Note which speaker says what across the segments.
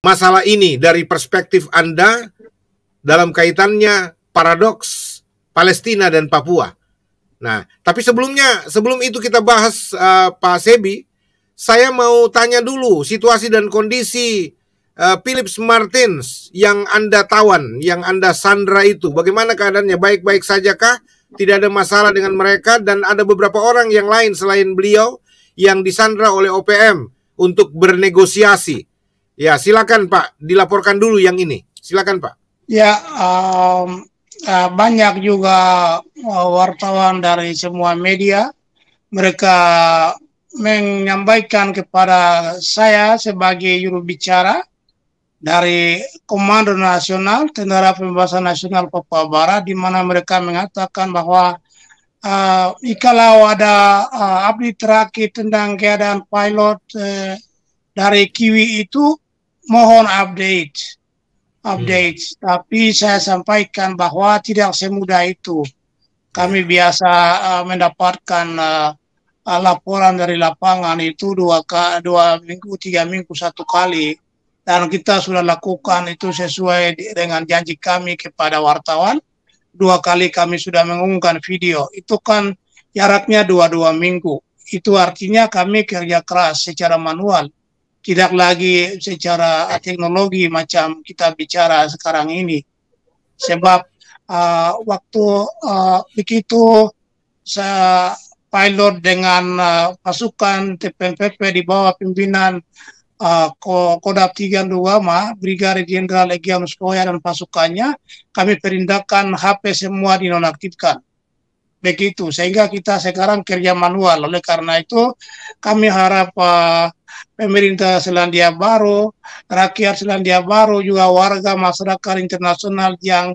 Speaker 1: masalah ini dari perspektif Anda dalam kaitannya paradoks Palestina dan Papua. Nah, tapi sebelum itu kita bahas Pak Sebi, saya mau tanya dulu situasi dan kondisi Philips Martins yang Anda tawan, yang Anda sandra itu. Bagaimana keadaannya? Baik-baik saja kah? Tidak ada masalah dengan mereka, dan ada beberapa orang yang lain selain beliau yang disandra oleh OPM untuk bernegosiasi. Ya, silakan Pak, dilaporkan dulu yang ini. Silakan Pak.
Speaker 2: Ya, banyak juga wartawan dari semua media. Mereka menyampaikan kepada saya sebagai juru bicara dari Komando Nasional Tentara Pembebasan Nasional Papua Barat, di mana mereka mengatakan bahwa kalau ada update terakhir tentang keadaan pilot dari Kiwi itu, mohon update. Tapi saya sampaikan bahwa tidak semudah itu. Kami biasa mendapatkan laporan dari lapangan itu 2 minggu, 3 minggu satu kali. Dan kita sudah lakukan itu sesuai dengan janji kami kepada wartawan. 2 kali kami sudah mengumumkan video. Itu kan jaraknya 2 minggu. Itu artinya kami kerja keras secara manual. Tidak lagi secara teknologi macam kita bicara sekarang ini. Sebab waktu begitu pilot dengan pasukan TPNPP di bawah pimpinan Kodam 32 Brigadir Jenderal Egyanus Poya dan pasukannya, kami perintahkan HP semua dinonaktifkan. Begitu, sehingga kita sekarang kerja manual. Oleh karena itu, kami harap pemerintah Selandia Baru, rakyat Selandia Baru, juga warga masyarakat internasional yang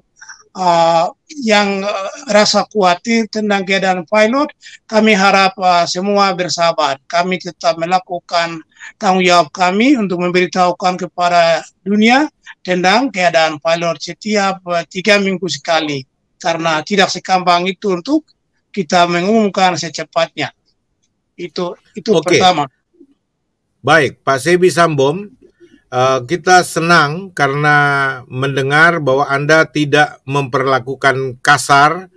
Speaker 2: rasa khawatir tentang keadaan pilot, kami harap semua bersabar. Kami tetap melakukan tanggung jawab kami untuk memberitahukan kepada dunia tentang keadaan pilot setiap 3 minggu sekali, karena tidak segampang itu untuk kita mengumumkan secepatnya. Itu pertama.
Speaker 1: Baik, Pak Sebi Sambom, kita senang karena mendengar bahwa Anda tidak memperlakukan kasar,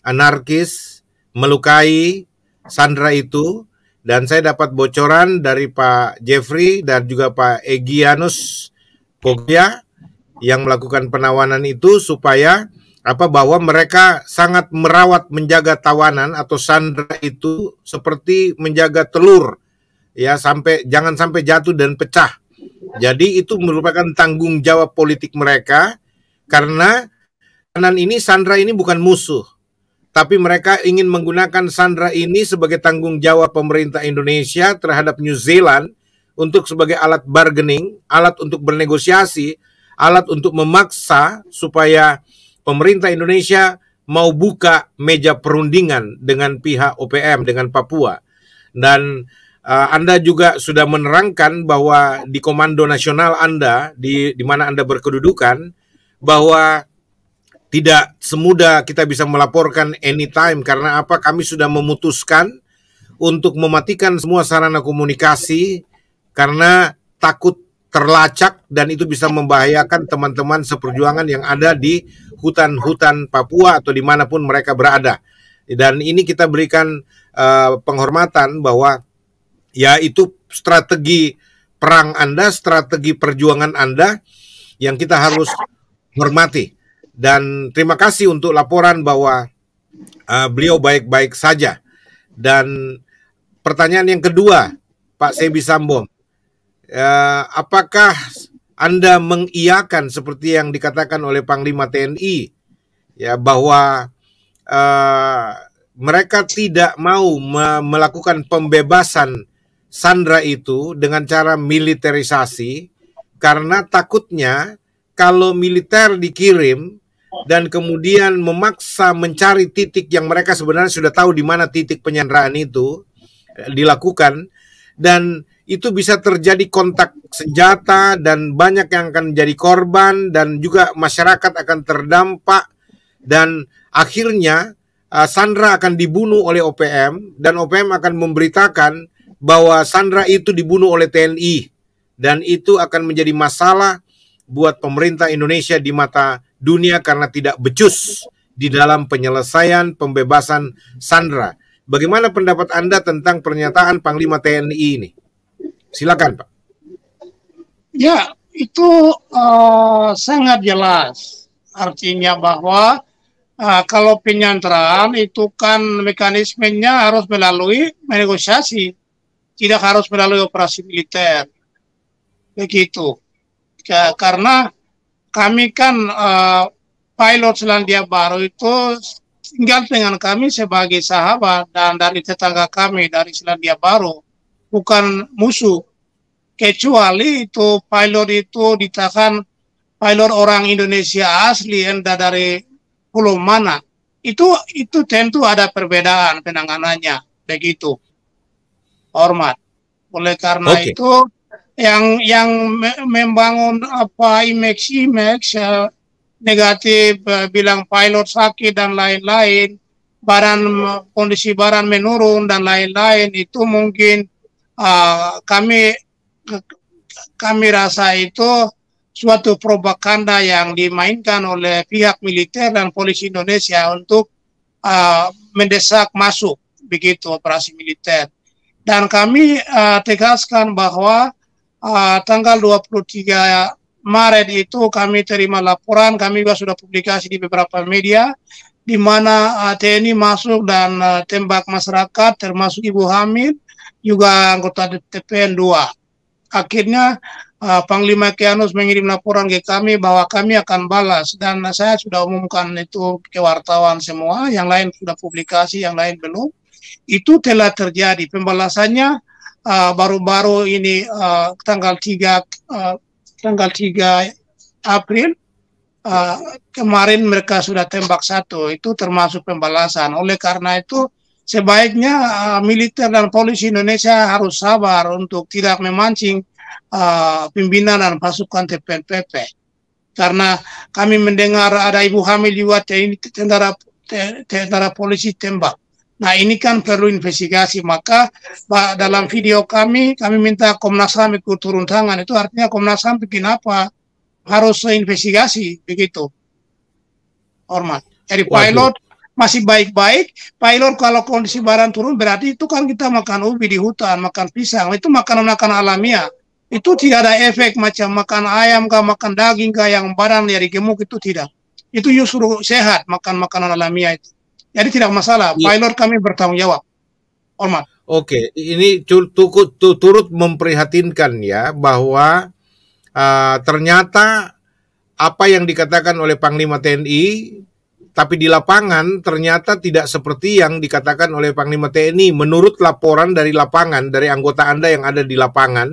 Speaker 1: anarkis, melukai sandra itu. Dan saya dapat bocoran dari Pak Jeffrey dan juga Pak Egyanus Poya yang melakukan penawanan itu supaya bahwa mereka sangat merawat, menjaga tawanan atau sandra itu seperti menjaga telur, ya, jangan sampai jatuh dan pecah. Jadi itu merupakan tanggung jawab politik mereka, karena sandra ini bukan musuh, tapi mereka ingin menggunakan sandra ini sebagai tanggung jawab pemerintah Indonesia terhadap New Zealand untuk sebagai alat bargaining, alat untuk bernegosiasi, alat untuk memaksa supaya pemerintah Indonesia mau buka meja perundingan dengan pihak OPM, dengan Papua. Dan Anda juga sudah menerangkan bahwa di Komando Nasional Anda, di mana Anda berkedudukan, bahwa tidak semudah kita bisa melaporkan anytime. Karena kami sudah memutuskan untuk mematikan semua sarana komunikasi karena takut terlacak, dan itu bisa membahayakan teman-teman seperjuangan yang ada di hutan-hutan Papua atau dimanapun mereka berada. Dan ini kita berikan penghormatan bahwa ya itu strategi perang Anda, strategi perjuangan Anda yang kita harus hormati. Dan terima kasih untuk laporan bahwa beliau baik-baik saja. Dan pertanyaan yang kedua, Pak Sebi Sambom, apakah Anda mengiyakan seperti yang dikatakan oleh Panglima TNI, ya, bahwa mereka tidak mau melakukan pembebasan sandra itu dengan cara militerisasi, karena takutnya kalau militer dikirim dan kemudian memaksa mencari titik yang mereka sebenarnya sudah tahu di mana titik penyanderaan itu dilakukan, dan itu bisa terjadi kontak senjata dan banyak yang akan menjadi korban, dan juga masyarakat akan terdampak, dan akhirnya sandra akan dibunuh oleh OPM, dan OPM akan memberitakan bahwa sandra itu dibunuh oleh TNI, dan itu akan menjadi masalah buat pemerintah Indonesia di mata dunia karena tidak becus di dalam penyelesaian pembebasan sandera. Bagaimana pendapat Anda tentang pernyataan Panglima TNI ini? Silakan, Pak.
Speaker 2: Ya, itu sangat jelas. Artinya bahwa kalau penyanderaan itu kan mekanismenya harus melalui negosiasi, tidak harus melalui operasi militer. Begitu. Karena kami kan pilot Selandia Baru itu tinggal dengan kami sebagai sahabat dan dari tetangga kami dari Selandia Baru, bukan musuh. Kecuali itu pilot itu ditahan pilot orang Indonesia asli entah dari pulau mana. Itu tentu ada perbedaan penanganannya, begitu. Hormat. Oleh karena itu yang membangun image negatif, bilang pilot sakit dan lain-lain, kondisi badan menurun dan lain-lain, itu mungkin kami rasa itu suatu propaganda yang dimainkan oleh pihak militer dan polisi Indonesia untuk mendesak masuk begitu operasi militer. Dan kami tegaskan bahwa tanggal 23 Maret itu kami terima laporan, kami juga sudah publikasi di beberapa media, di mana TNI masuk dan tembak masyarakat, termasuk ibu hamil, juga anggota TPN 2. Akhirnya Panglima Kianus mengirim laporan ke kami bahwa kami akan balas, dan saya sudah umumkan itu ke wartawan semua, yang lain sudah publikasi, yang lain belum. Itu telah terjadi pembalasannya baru-baru ini tanggal 3 April kemarin mereka sudah tembak satu, itu termasuk pembalasan. Oleh karena itu sebaiknya militer dan polisi Indonesia harus sabar untuk tidak memancing pimpinan dan pasukan TPNPP. Karena kami mendengar ada ibu hamil juga tentara polisi tembak. Nah, ini kan perlu investigasi. Maka dalam video kami minta Komnas HAM ikut turun tangan. Itu artinya Komnas HAM bikin apa? Harus investigasi, begitu. Hormat. Jadi pilot masih baik-baik. Pilot kalau kondisi badan turun berarti itu kan kita makan ubi di hutan, makan pisang. Itu makanan-makanan alamiah. Itu tidak ada efek macam makan ayam kah, makan daging kah yang badan dari gemuk, itu tidak. Itu justru sehat makan makanan alamiah itu. Jadi tidak masalah, pilot kami bertanggung jawab. Hormat.
Speaker 1: Oke, ini turut memprihatinkan ya, bahwa ternyata apa yang dikatakan oleh Panglima TNI, tapi di lapangan ternyata tidak seperti yang dikatakan oleh Panglima TNI. Menurut laporan dari lapangan, dari anggota Anda yang ada di lapangan,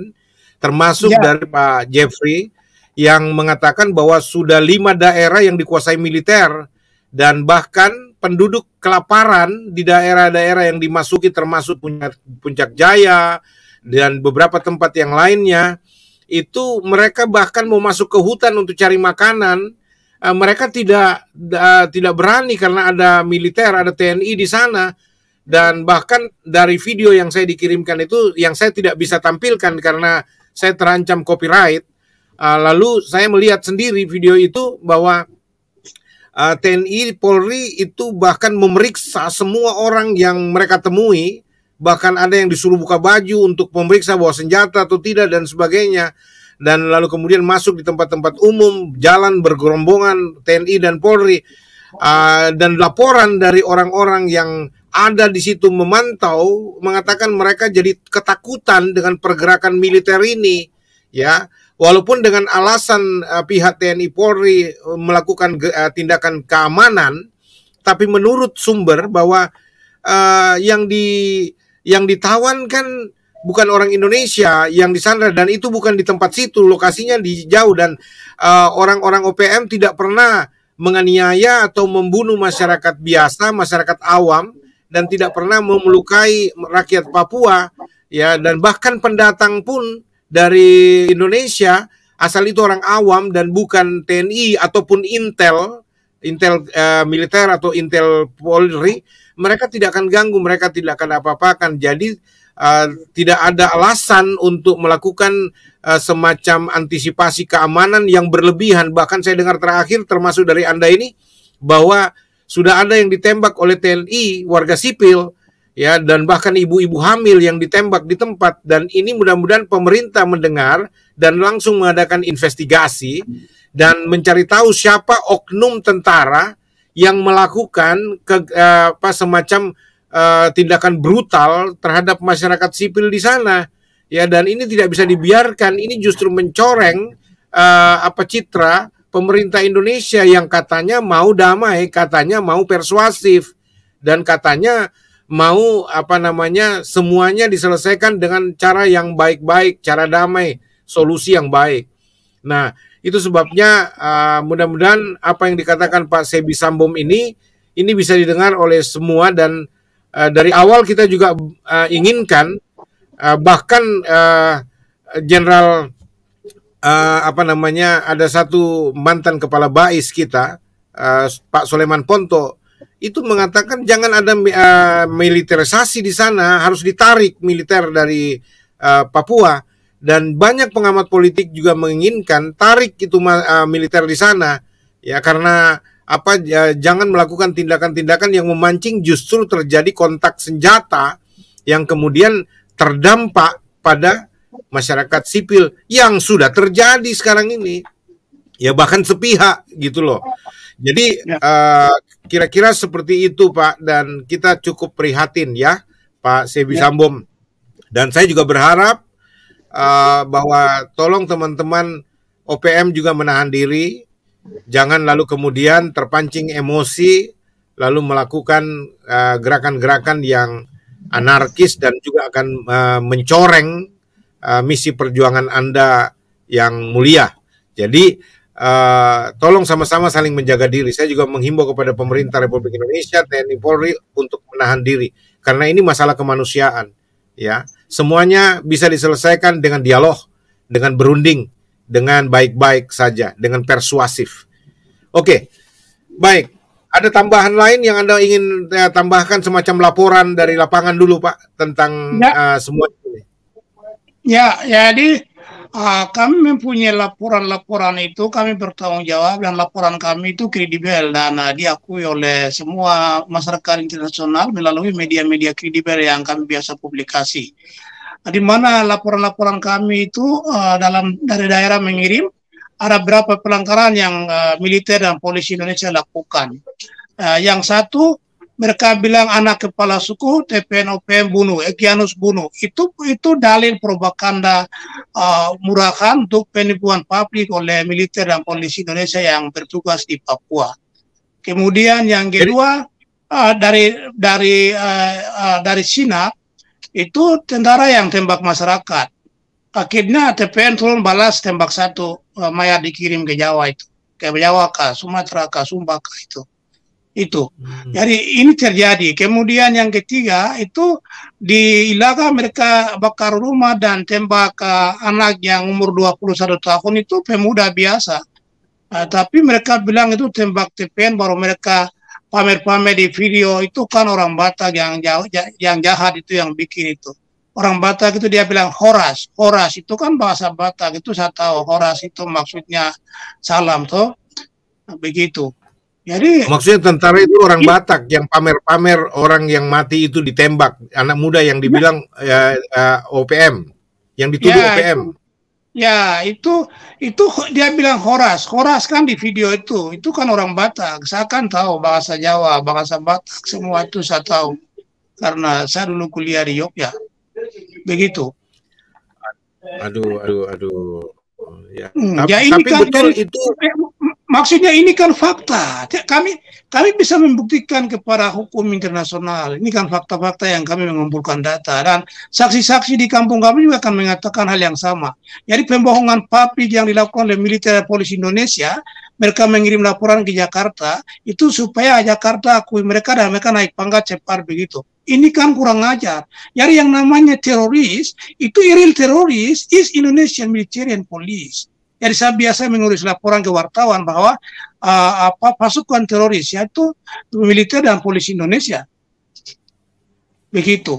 Speaker 1: termasuk dari Pak Jeffrey, yang mengatakan bahwa sudah 5 daerah yang dikuasai militer, dan bahkan penduduk kelaparan di daerah-daerah yang dimasuki termasuk Puncak Jaya dan beberapa tempat yang lainnya, itu mereka bahkan mau masuk ke hutan untuk cari makanan. Mereka tidak berani karena ada militer, ada TNI di sana. Dan bahkan dari video yang saya dikirimkan itu, yang saya tidak bisa tampilkan karena saya terancam copyright. Lalu saya melihat sendiri video itu bahwa TNI, Polri itu bahkan memeriksa semua orang yang mereka temui, bahkan ada yang disuruh buka baju untuk memeriksa bawa senjata atau tidak dan sebagainya, dan lalu kemudian masuk di tempat-tempat umum, jalan bergerombongan TNI dan Polri, dan laporan dari orang-orang yang ada di situ memantau mengatakan mereka jadi ketakutan dengan pergerakan militer ini, ya. Walaupun dengan alasan pihak TNI Polri melakukan tindakan keamanan, tapi menurut sumber bahwa yang ditawan kan bukan orang Indonesia yang disandra, dan itu bukan di tempat situ, lokasinya di jauh, dan orang-orang OPM tidak pernah menganiaya atau membunuh masyarakat biasa, masyarakat awam, dan tidak pernah memelukai rakyat Papua, ya. Dan bahkan pendatang pun dari Indonesia asal itu orang awam dan bukan TNI ataupun intel militer atau intel Polri, mereka tidak akan ganggu, mereka tidak akan apa-apakan. Jadi tidak ada alasan untuk melakukan semacam antisipasi keamanan yang berlebihan. Bahkan saya dengar terakhir termasuk dari Anda ini bahwa sudah ada yang ditembak oleh TNI, warga sipil, ya, dan bahkan ibu-ibu hamil yang ditembak di tempat. Dan ini mudah-mudahan pemerintah mendengar dan langsung mengadakan investigasi dan mencari tahu siapa oknum tentara yang melakukan semacam tindakan brutal terhadap masyarakat sipil di sana, ya. Dan ini tidak bisa dibiarkan. Ini justru mencoreng citra pemerintah Indonesia yang katanya mau damai, katanya mau persuasif, dan katanya mau semuanya diselesaikan dengan cara yang baik-baik, cara damai, solusi yang baik. Nah, itu sebabnya mudah-mudahan apa yang dikatakan Pak Sebi Sambom ini bisa didengar oleh semua. Dan dari awal kita juga inginkan bahkan Jenderal ada satu mantan kepala BAIS kita, Pak Soleman Ponto, itu mengatakan jangan ada militerisasi di sana, harus ditarik militer dari Papua. Dan banyak pengamat politik juga menginginkan tarik itu militer di sana, ya, karena jangan melakukan tindakan-tindakan yang memancing justru terjadi kontak senjata yang kemudian terdampak pada masyarakat sipil yang sudah terjadi sekarang ini, ya, bahkan sepihak gitu loh. Jadi kira-kira seperti itu, Pak, dan kita cukup prihatin, ya, Pak Sebi Sambom. Dan saya juga berharap bahwa tolong teman-teman OPM juga menahan diri, jangan lalu kemudian terpancing emosi lalu melakukan gerakan-gerakan yang anarkis dan juga akan mencoreng misi perjuangan Anda yang mulia. Jadi tolong sama-sama saling menjaga diri. Saya juga menghimbau kepada pemerintah Republik Indonesia, TNI Polri untuk menahan diri karena ini masalah kemanusiaan, ya. Semuanya bisa diselesaikan dengan dialog, dengan berunding, dengan baik-baik saja, dengan persuasif. Oke, baik. Ada tambahan lain yang Anda ingin tambahkan, semacam laporan dari lapangan dulu, Pak, tentang semua ini?
Speaker 2: Ya, jadi kami mempunyai laporan-laporan itu, kami bertanggung jawab, dan laporan kami itu kredibel dan diakui oleh semua masyarakat internasional melalui media-media kredibel yang kami biasa publikasi. Di mana laporan-laporan kami itu dari daerah mengirim ada berapa pelanggaran yang militer dan polisi Indonesia lakukan. Yang satu, mereka bilang anak kepala suku TPN OPM bunuh, Egyanus bunuh. Itu dalil propaganda murahan untuk penipuan publik oleh militer dan polisi Indonesia yang bertugas di Papua. Kemudian yang kedua, dari Sina itu tentara yang tembak masyarakat. Akhirnya TPN turun balas tembak satu, mayat dikirim ke Jawa itu, ke Jawa, ke Sumatera, ke Sumba itu. Jadi ini terjadi. Kemudian yang ketiga itu di Ilaga mereka bakar rumah dan tembak anak yang umur 21 tahun itu pemuda biasa. Tapi mereka bilang itu tembak TPN, baru mereka pamer-pamer di video. Itu kan orang Batak yang jahat itu yang bikin itu. Orang Batak itu dia bilang horas. Horas itu kan bahasa Batak, itu saya tahu. Horas itu maksudnya salam tuh. Begitu. Jadi
Speaker 1: maksudnya tentara itu orang Batak yang pamer-pamer orang yang mati itu ditembak, anak muda yang dibilang OPM, yang dituduh OPM.
Speaker 2: Itu dia bilang horas. Horas kan di video itu kan orang Batak. Saya kan tahu bahasa Jawa, bahasa Batak, semua itu saya tahu karena saya dulu kuliah di Yogyakarta. Begitu.
Speaker 1: Aduh. Ya.
Speaker 2: Tapi kan betul itu. Maksudnya ini kan fakta. Kami bisa membuktikan kepada hukum internasional. Ini kan fakta-fakta yang kami mengumpulkan data, dan saksi-saksi di kampung kami juga akan mengatakan hal yang sama. Jadi pembohongan publik yang dilakukan oleh militer dan polisi Indonesia, mereka mengirim laporan ke Jakarta itu supaya Jakarta akui mereka dan mereka naik pangkat cepat begitu. Ini kan kurang ajar. Jadi yang namanya teroris itu real teroris is Indonesian military and police. Jadi saya biasa menulis laporan ke wartawan bahwa pasukan teroris yaitu militer dan polisi Indonesia. Begitu.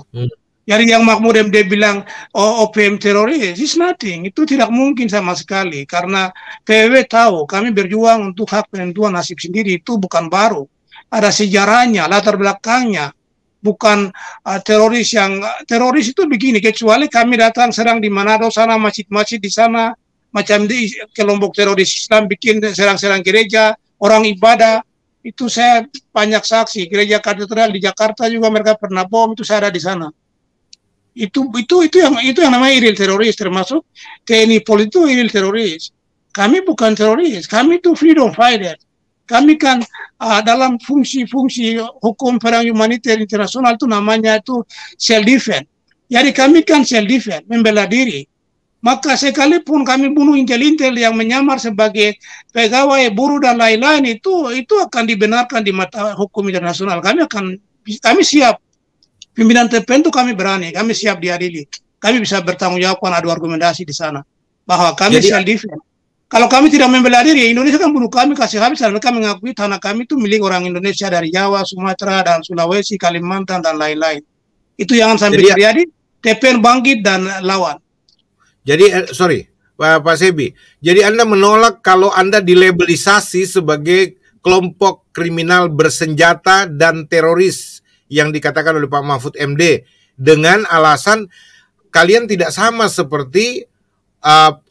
Speaker 2: Jadi yang Mahmud MD bilang oh, OPM teroris, is nothing. Itu tidak mungkin sama sekali. Karena PWW tahu kami berjuang untuk hak penentuan nasib sendiri, itu bukan baru. Ada sejarahnya, latar belakangnya. Bukan teroris itu begini, kecuali kami datang serang di Manado sana, masjid-masjid di sana, macam di kelompok teroris Islam bikin serang-serang gereja, orang ibadah. Itu saya banyak saksi, gereja katedral di Jakarta juga mereka pernah bom, itu saya ada di sana. Itu yang namanya iril teroris, termasuk TNI Polri itu iril teroris. Kami bukan teroris, kami itu freedom fighter. Kami kan dalam fungsi-fungsi hukum perang humaniter internasional itu namanya itu self defense. Jadi kami kan self defense, membela diri. Maka sekalipun kami bunuh intel-intel yang menyamar sebagai pegawai buruh dan lain-lain, itu akan dibenarkan di mata hukum internasional. Kami siap. Pimpinan tertentu kami berani, kami siap diadili. Kami bisa bertanggung jawabkan, adu argumentasi di sana bahwa kami self defense. Kalau kami tidak membela diri, Indonesia kan bunuh kami, kasih habis, dan mereka mengakui tanah kami itu milik orang Indonesia dari Jawa, Sumatera, dan Sulawesi, Kalimantan, dan lain-lain. Itu jangan sampai terjadi, TPN bangkit dan lawan.
Speaker 1: Jadi, sorry, Pak Sebi, jadi Anda menolak kalau Anda dilabelisasi sebagai kelompok kriminal bersenjata dan teroris yang dikatakan oleh Pak Mahfud MD, dengan alasan kalian tidak sama seperti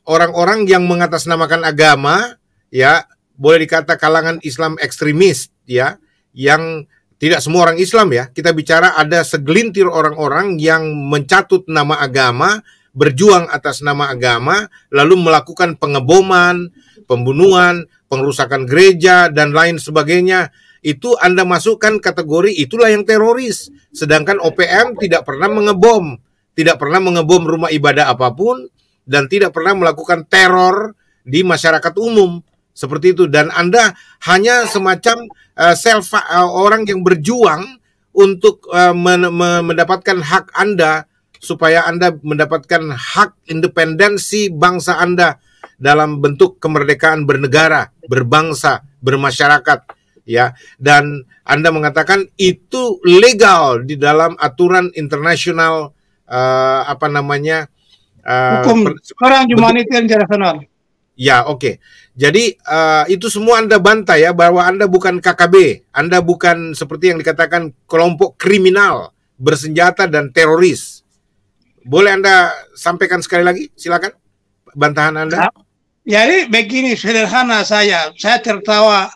Speaker 1: orang-orang yang mengatasnamakan agama, ya, boleh dikata kalangan Islam ekstremis, ya, yang tidak semua orang Islam, ya. Kita bicara ada segelintir orang-orang yang mencatut nama agama, berjuang atas nama agama, lalu melakukan pengeboman, pembunuhan, pengerusakan gereja, dan lain sebagainya. Itu Anda masukkan kategori itulah yang teroris. Sedangkan OPM tidak pernah mengebom, tidak pernah mengebom rumah ibadah apapun, dan tidak pernah melakukan teror di masyarakat umum seperti itu. Dan Anda hanya semacam orang yang berjuang untuk mendapatkan hak Anda, supaya Anda mendapatkan hak independensi bangsa Anda dalam bentuk kemerdekaan bernegara, berbangsa, bermasyarakat, ya. Dan Anda mengatakan itu legal di dalam aturan internasional
Speaker 2: hukum perang humaniter internasional.
Speaker 1: Ya, oke. Jadi itu semua Anda bantah, ya, bahwa Anda bukan KKB, Anda bukan seperti yang dikatakan kelompok kriminal bersenjata dan teroris. Boleh Anda sampaikan sekali lagi? Silakan bantahan Anda.
Speaker 2: Jadi begini, sederhana saya tertawa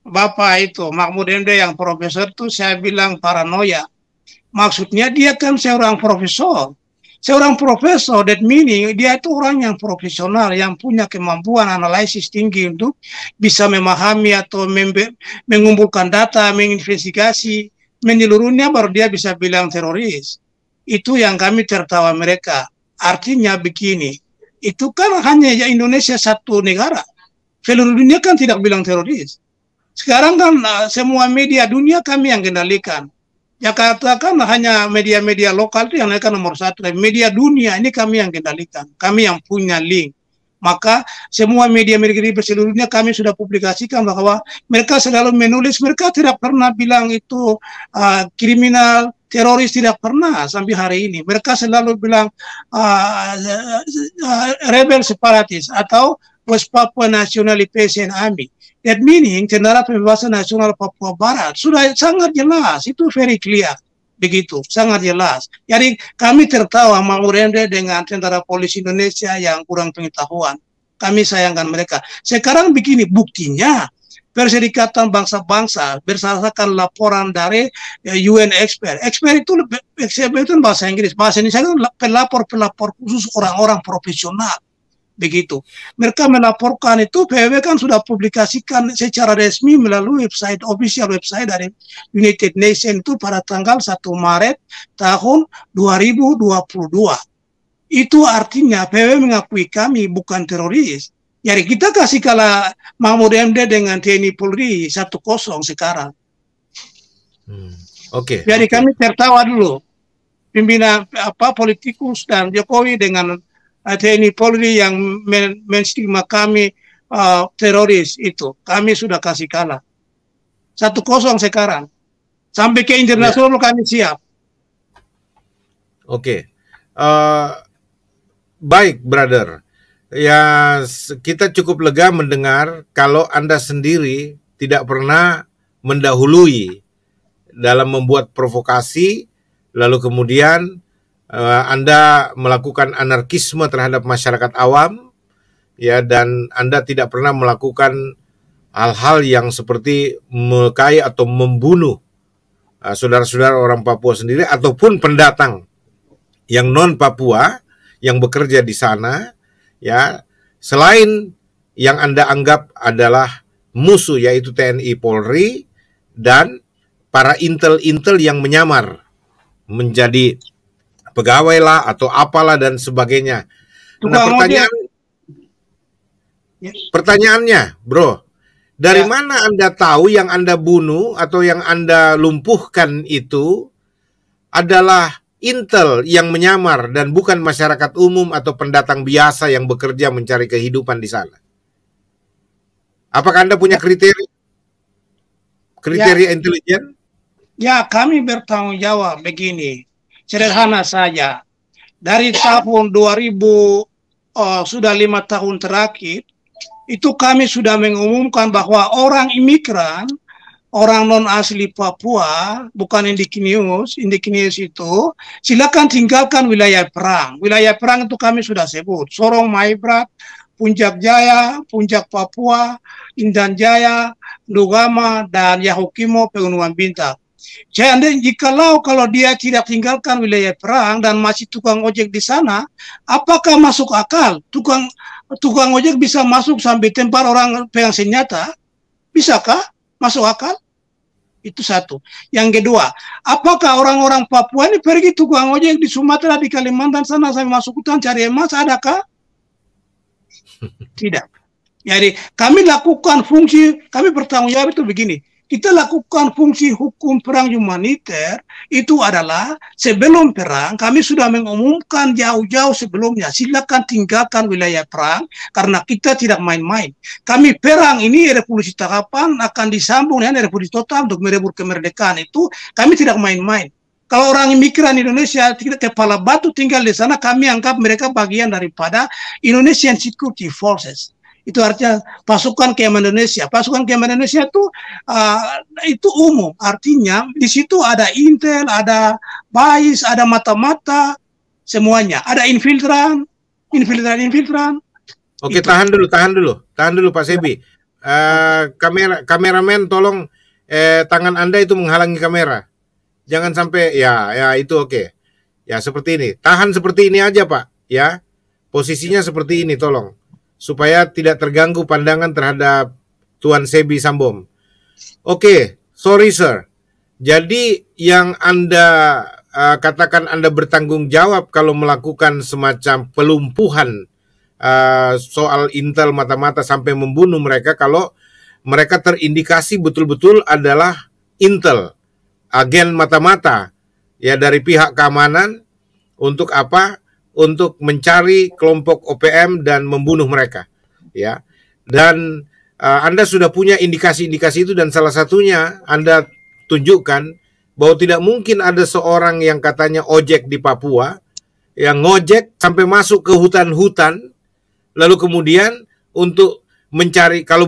Speaker 2: Bapak itu Mahmud MD yang profesor itu, saya bilang paranoia. Maksudnya dia kan seorang profesor. Seorang profesor, that meaning dia itu orang yang profesional, yang punya kemampuan analisis tinggi untuk bisa memahami atau mengumpulkan data, menginvestigasi, menyeluruhnya, baru dia bisa bilang teroris. Itu yang kami tertawa mereka. Artinya begini, itu kan hanya Indonesia satu negara. Seluruh dunia kan tidak bilang teroris. Sekarang kan semua media dunia kami yang kendalikan. Jakarta kan hanya media-media lokal itu yang mereka nomor satu. Media dunia ini kami yang kendalikan. Kami yang punya link. Maka semua media-media seluruh dunia kami sudah publikasikan bahwa mereka selalu menulis, mereka tidak pernah bilang itu kriminal, teroris, tidak pernah sampai hari ini. Mereka selalu bilang rebel separatis atau West Papua National Liberation Army. That meaning Tentara Pembebasan Nasional Papua Barat sudah sangat jelas, itu very clear, begitu, sangat jelas. Jadi kami tertawa Mahmud MD dengan tentara polisi Indonesia yang kurang pengetahuan. Kami sayangkan mereka. Sekarang begini, buktinya Perserikatan Bangsa-Bangsa berdasarkan laporan dari UN expert. Expert itu bahasa Inggris, bahasa Indonesia itu pelapor khusus orang-orang profesional. Begitu. Mereka melaporkan itu, PBB kan sudah publikasikan secara resmi melalui official website dari United Nations itu pada tanggal 1 Maret tahun 2022. Itu artinya PBB mengakui kami bukan teroris. Jadi kita kasih kalah Mahmud MD dengan TNI Polri 1-0 sekarang. Oke. Jadi kami tertawa dulu. Pimpinan politikus dan Jokowi dengan TNI Polri yang menstigma kami teroris itu. Kami sudah kasih kalah. 1-0 sekarang. Sampai ke internasional kami siap.
Speaker 1: Oke. Baik, brother. Ya, kita cukup lega mendengar kalau Anda sendiri tidak pernah mendahului dalam membuat provokasi, lalu kemudian Anda melakukan anarkisme terhadap masyarakat awam, ya, dan Anda tidak pernah melakukan hal-hal yang seperti melukai atau membunuh saudara-saudara orang Papua sendiri ataupun pendatang yang non Papua yang bekerja di sana, ya, selain yang Anda anggap adalah musuh yaitu TNI Polri dan para intel-intel yang menyamar menjadi pegawai lah atau apalah dan sebagainya. Nah, pertanyaannya, bro, dari mana Anda tahu yang Anda bunuh atau yang Anda lumpuhkan itu adalah intel yang menyamar dan bukan masyarakat umum atau pendatang biasa yang bekerja mencari kehidupan di sana? Apakah Anda punya kriteria intelijen?
Speaker 2: Ya, kami bertanggung jawab begini. Sederhana saja. Dari tahun 2000, sudah 5 tahun terakhir, itu kami sudah mengumumkan bahwa orang imigran, orang non asli Papua, bukan indigenous itu, silakan tinggalkan wilayah perang. Wilayah perang itu kami sudah sebut. Sorong, Maibrat, Puncak Jaya, Puncak Papua, Indan Jaya, Nugama, dan Yahukimo, Pegunungan Bintang. Jadi kalau dia tidak tinggalkan wilayah perang dan masih tukang ojek di sana, apakah masuk akal tukang ojek bisa masuk sampai tempat orang pegang senjata? Bisakah masuk akal? Itu satu. Yang kedua, apakah orang-orang Papua ini pergi tukang ojek di Sumatera, di Kalimantan sana sampai masuk hutan cari emas? Adakah? Tidak. Jadi kami lakukan fungsi, kami bertanggung jawab itu begini. Kita lakukan fungsi hukum perang humaniter itu adalah sebelum perang kami sudah mengumumkan jauh-jauh sebelumnya, silakan tinggalkan wilayah perang karena kita tidak main-main. Kami perang ini revolusi tahapan akan disambung dengan revolusi total untuk merebut kemerdekaan, itu kami tidak main-main. Kalau orang imigran Indonesia tidak kepala batu tinggal di sana, kami anggap mereka bagian daripada Indonesian Security Forces. Itu artinya pasukan keamanan Indonesia. Pasukan keamanan Indonesia itu umum. Artinya di situ ada intel, ada BAIS, ada mata-mata, semuanya. Ada infiltran.
Speaker 1: Oke, itu. tahan dulu Pak Sebi. Kameramen tolong tangan Anda itu menghalangi kamera. Jangan sampai ya itu oke. Ya seperti ini. Tahan seperti ini aja, Pak, ya. Posisinya seperti ini tolong, supaya tidak terganggu pandangan terhadap Tuan Sebi Sambom. Oke, sorry sir. Jadi yang Anda katakan Anda bertanggung jawab kalau melakukan semacam pelumpuhan soal intel mata-mata sampai membunuh mereka kalau mereka terindikasi betul-betul adalah intel, agen mata-mata, ya, dari pihak keamanan. Untuk apa? Untuk mencari kelompok OPM dan membunuh mereka, ya. Dan Anda sudah punya indikasi-indikasi itu, dan salah satunya Anda tunjukkan bahwa tidak mungkin ada seorang yang katanya ojek di Papua yang ngojek sampai masuk ke hutan-hutan lalu kemudian untuk mencari, kalau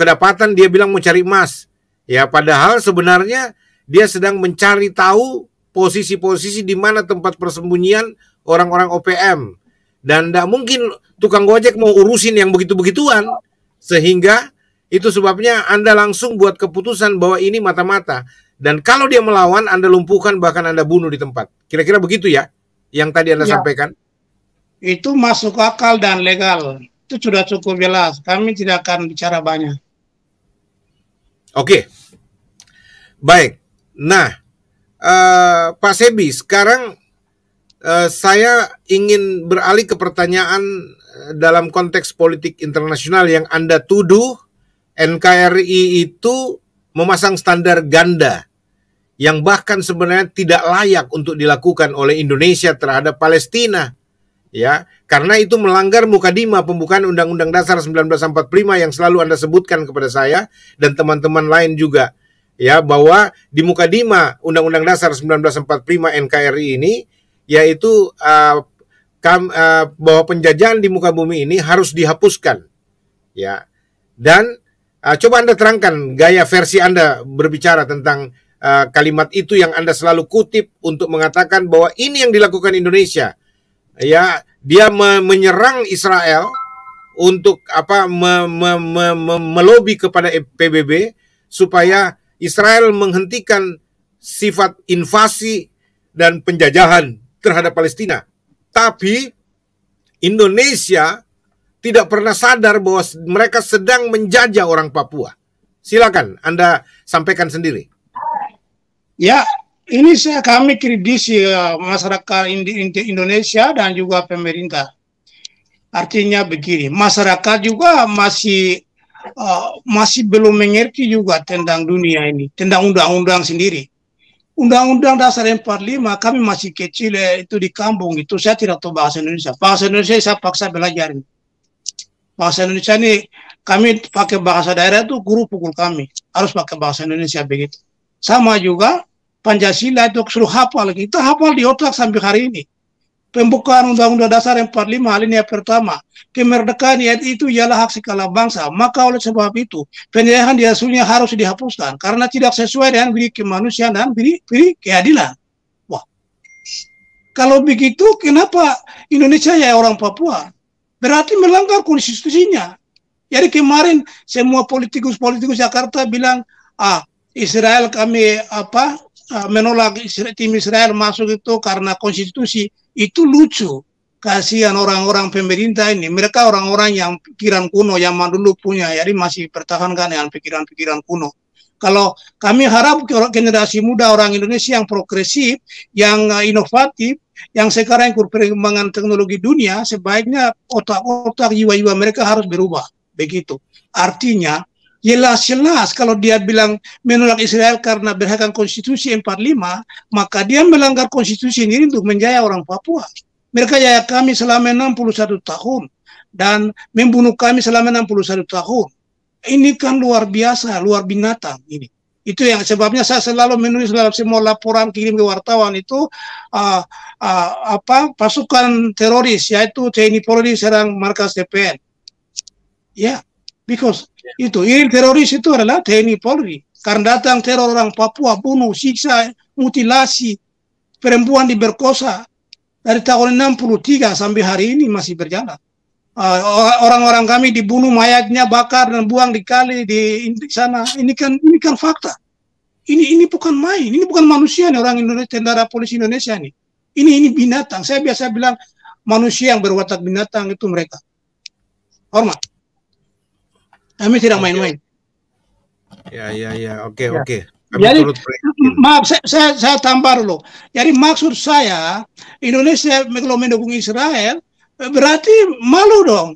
Speaker 1: kedapatan dia bilang mau cari emas, ya, padahal sebenarnya dia sedang mencari tahu posisi-posisi di mana tempat persembunyian orang-orang OPM. Dan tidak mungkin tukang gojek mau urusin yang begitu-begituan. Sehingga itu sebabnya Anda langsung buat keputusan bahwa ini mata-mata. Dan kalau dia melawan, Anda lumpuhkan, bahkan Anda bunuh di tempat. Kira-kira begitu ya, yang tadi Anda sampaikan?
Speaker 2: Itu masuk akal dan legal. Itu sudah cukup jelas. Kami tidak akan bicara banyak.
Speaker 1: Oke. Baik. Nah, Pak Sebi, sekarang saya ingin beralih ke pertanyaan dalam konteks politik internasional yang Anda tuduh NKRI itu memasang standar ganda yang bahkan sebenarnya tidak layak untuk dilakukan oleh Indonesia terhadap Palestina, ya, karena itu melanggar Mukadimah pembukaan Undang-Undang Dasar 1945 yang selalu Anda sebutkan kepada saya dan teman-teman lain juga, ya, bahwa di Mukadimah Undang-Undang Dasar 1945 NKRI ini yaitu bahwa penjajahan di muka bumi ini harus dihapuskan, ya. Dan coba Anda terangkan gaya versi Anda berbicara tentang kalimat itu yang Anda selalu kutip untuk mengatakan bahwa ini yang dilakukan Indonesia, ya. Dia menyerang Israel untuk melobi kepada PBB supaya Israel menghentikan sifat invasi dan penjajahan terhadap Palestina. Tapi Indonesia tidak pernah sadar bahwa mereka sedang menjajah orang Papua. Silakan Anda sampaikan sendiri.
Speaker 2: Ya, ini kami kritisi masyarakat Indonesia dan juga pemerintah. Artinya begini, masyarakat juga masih belum mengerti juga tentang dunia ini, tentang undang-undang sendiri. Undang-undang dasar 45, kami masih kecil itu di kampung itu, saya tidak tahu bahasa Indonesia. Bahasa Indonesia saya paksa belajar. Bahasa Indonesia ini, kami pakai bahasa daerah itu, guru pukul kami. Harus pakai bahasa Indonesia begitu. Sama juga, Pancasila itu suruh hafal. Kita hafal di otak sampai hari ini. Pembukaan Undang-Undang Dasar 45, alinea pertama. Kemerdekaan itu ialah hak segala bangsa. Maka oleh sebab itu, penjajahan di aslinya harus dihapuskan. Karena tidak sesuai dengan biri kemanusiaan dan biri keadilan. Wah, kalau begitu, kenapa Indonesia ya orang Papua? Berarti melanggar konstitusinya. Jadi kemarin semua politikus Jakarta bilang, Israel kami menolak tim Israel masuk itu karena konstitusi. Itu lucu. Kasihan orang-orang pemerintah ini. Mereka orang-orang yang pikiran kuno, yang dulu punya. Jadi masih pertahankan dengan pikiran-pikiran kuno. Kalau kami harap generasi muda orang Indonesia yang progresif, yang inovatif, yang sekarang ikut perkembangan teknologi dunia, sebaiknya otak-otak jiwa-jiwa mereka harus berubah. Begitu. Artinya, jelas-jelas kalau dia bilang menolak Israel karena berhakkan konstitusi 45, maka dia melanggar konstitusi ini untuk menjaya orang Papua. Mereka jaya kami selama 61 tahun dan membunuh kami selama 61 tahun. Ini kan luar biasa, luar binatang ini. Itu yang sebabnya saya selalu menulis dalam semua laporan kirim ke wartawan itu pasukan teroris, yaitu TNI Polri serang markas TPN. Ya, because ini teroris itu adalah TNI Polri. Karena datang teror orang Papua, bunuh, siksa, mutilasi, perempuan diperkosa. Dari tahun 63 sampai hari ini masih berjalan. Orang-orang kami dibunuh, mayatnya bakar dan buang di kali di sana. Ini kan fakta. Ini bukan main, ini bukan manusia nih orang Indonesia, tentara polisi Indonesia nih. Ini binatang. Saya biasa bilang manusia yang berwatak binatang itu mereka. Hormat. Kami tidak main-main.
Speaker 1: Ya, oke.
Speaker 2: Jadi, maaf, saya tambah dulu. Jadi maksud saya, Indonesia kalau mendukung Israel, berarti malu dong.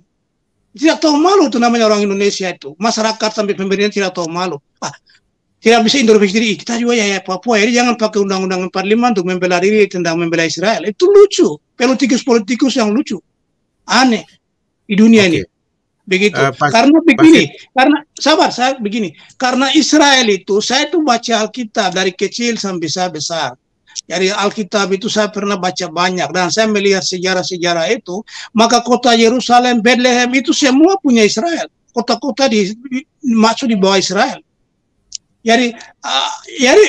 Speaker 2: Tidak tahu malu itu namanya orang Indonesia itu. Masyarakat sampai pemerintah tidak tahu malu. Tidak bisa introspeksi diri. Kita juga ya Papua. Jadi jangan pakai Undang-Undang 45 untuk membela diri tentang membela Israel. Itu lucu. Politikus yang lucu. Aneh di dunia ini. Begitu. Karena begini, karena Israel itu, saya itu baca Alkitab dari kecil sampai saya besar. Jadi Alkitab itu saya pernah baca banyak dan saya melihat sejarah-sejarah itu, maka kota Yerusalem, Bethlehem itu semua punya Israel. Kota-kota masuk di bawah Israel. Jadi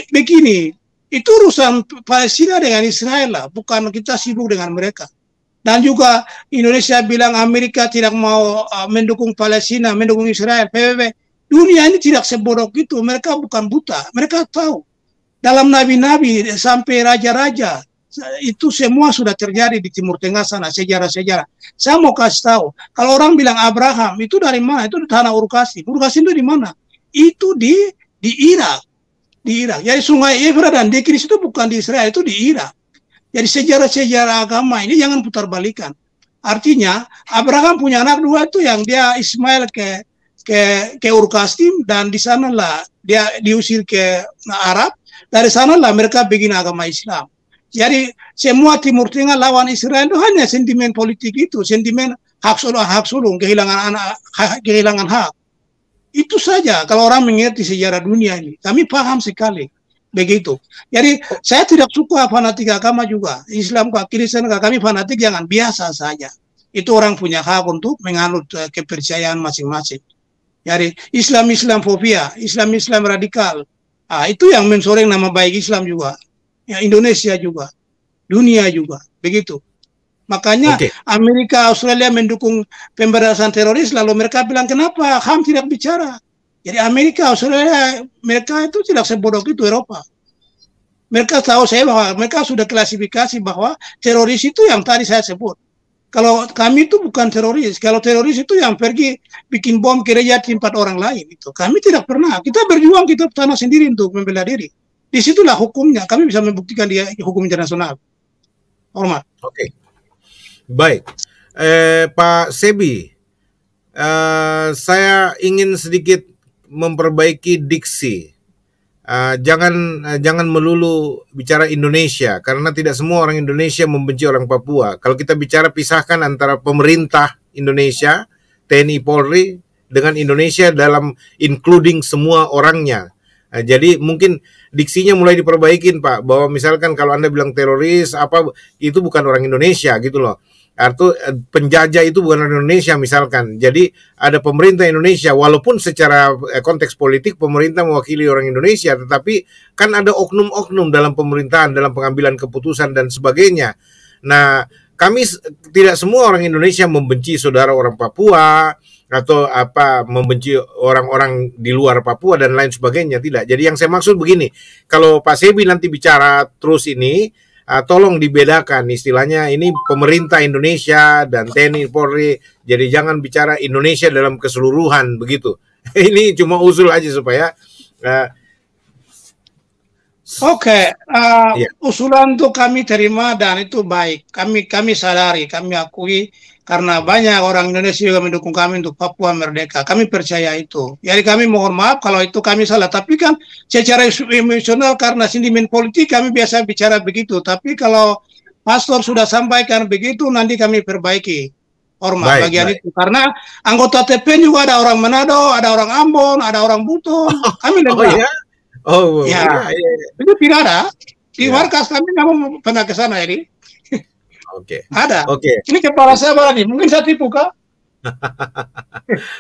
Speaker 2: begini, itu urusan Palestina dengan Israel lah, bukan kita sibuk dengan mereka. Dan juga Indonesia bilang Amerika tidak mau mendukung Palestina, mendukung Israel, PBB. Dunia ini tidak sebodoh itu. Mereka bukan buta. Mereka tahu. Dalam nabi-nabi sampai raja-raja, itu semua sudah terjadi di Timur Tengah sana, sejarah-sejarah. Saya mau kasih tahu. Kalau orang bilang Abraham, itu dari mana? Itu di tanah Urkasim. Urkasim itu di mana? Itu di Irak. Di Irak. Jadi sungai Efrat dan Tigris itu bukan di Israel, itu di Irak. Jadi sejarah-sejarah agama ini jangan putar balikan. Artinya Abraham punya anak dua itu yang dia Ismail ke Urkasim dan di sanalah dia diusir ke Arab. Dari sanalah mereka bikin agama Islam. Jadi semua Timur Tengah lawan Israel itu hanya sentimen politik itu, sentimen hak sulung, kehilangan hak. Itu saja kalau orang mengerti sejarah dunia ini. Kami paham sekali. begitu. Jadi saya tidak suka fanatik agama juga. Islam Kristen kami fanatik jangan, biasa saja. Itu orang punya hak untuk menganut kepercayaan masing-masing. Jadi Islam fobia, Islam radikal. Itu yang mencoreng nama baik Islam juga. Ya, Indonesia juga, dunia juga, begitu. Makanya Amerika, Australia mendukung pemberantasan teroris, lalu mereka bilang kenapa HAM tidak bicara. Jadi Amerika, Australia, mereka itu tidak sebodoh itu Eropa. Mereka tahu saya bahwa mereka sudah klasifikasi bahwa teroris itu yang tadi saya sebut. Kalau kami itu bukan teroris. Kalau teroris itu yang pergi bikin bom gereja tempat orang lain. Itu kami tidak pernah. Kita berjuang, kita tanah sendiri untuk membela diri. Disitulah hukumnya. Kami bisa membuktikan dia hukum internasional. Hormat.
Speaker 1: Oke. Baik. Pak Sebi, saya ingin sedikit memperbaiki diksi. Jangan melulu bicara Indonesia, karena tidak semua orang Indonesia membenci orang Papua. Kalau kita bicara pisahkan antara pemerintah Indonesia, TNI Polri, dengan Indonesia dalam including semua orangnya. Jadi mungkin diksinya mulai diperbaikin, Pak, bahwa misalkan kalau Anda bilang teroris itu bukan orang Indonesia gitu loh. Atau penjajah itu bukan orang Indonesia misalkan. Jadi ada pemerintah Indonesia, walaupun secara konteks politik pemerintah mewakili orang Indonesia, tetapi kan ada oknum-oknum dalam pemerintahan, dalam pengambilan keputusan dan sebagainya. Nah, kami tidak semua orang Indonesia membenci saudara orang Papua atau membenci orang-orang di luar Papua dan lain sebagainya, tidak. Jadi yang saya maksud begini, kalau Pak Sebi nanti bicara terus ini, tolong dibedakan istilahnya, ini pemerintah Indonesia dan TNI Polri, jadi jangan bicara Indonesia dalam keseluruhan begitu. Ini cuma usul aja supaya
Speaker 2: usulan untuk kami terima dan itu baik. Kami sadari, kami akui karena banyak orang Indonesia juga mendukung kami untuk Papua merdeka. Kami percaya itu. Jadi kami mohon maaf kalau itu kami salah. Tapi kan secara emosional karena sentimen politik kami biasa bicara begitu. Tapi kalau pastor sudah sampaikan begitu, nanti kami perbaiki. Hormat bagian itu. Karena anggota TPN juga ada orang Manado, ada orang Ambon, ada orang Buton. Kami dengar. Itu tidak ada. Di markas kami kamu pernah ke sana jadi. Ada. Ini kepala saya nih. Mungkin saya tipu kah?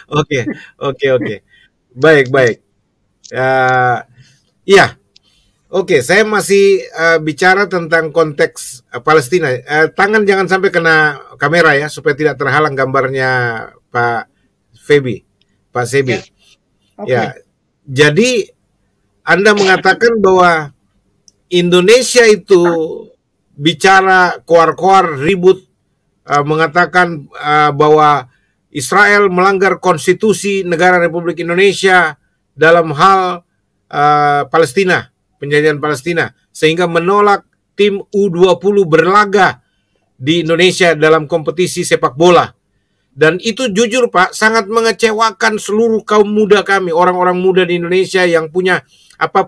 Speaker 1: Oke. Baik. Saya masih bicara tentang konteks Palestina. Tangan jangan sampai kena kamera ya, supaya tidak terhalang gambarnya Pak Sebi. Ya. Jadi Anda mengatakan bahwa Indonesia itu bicara koar-koar ribut, mengatakan bahwa Israel melanggar konstitusi negara Republik Indonesia dalam hal Palestina, penjajahan Palestina, sehingga menolak tim U20 berlaga di Indonesia dalam kompetisi sepak bola. Dan itu jujur Pak, sangat mengecewakan seluruh kaum muda kami, orang-orang muda di Indonesia yang punya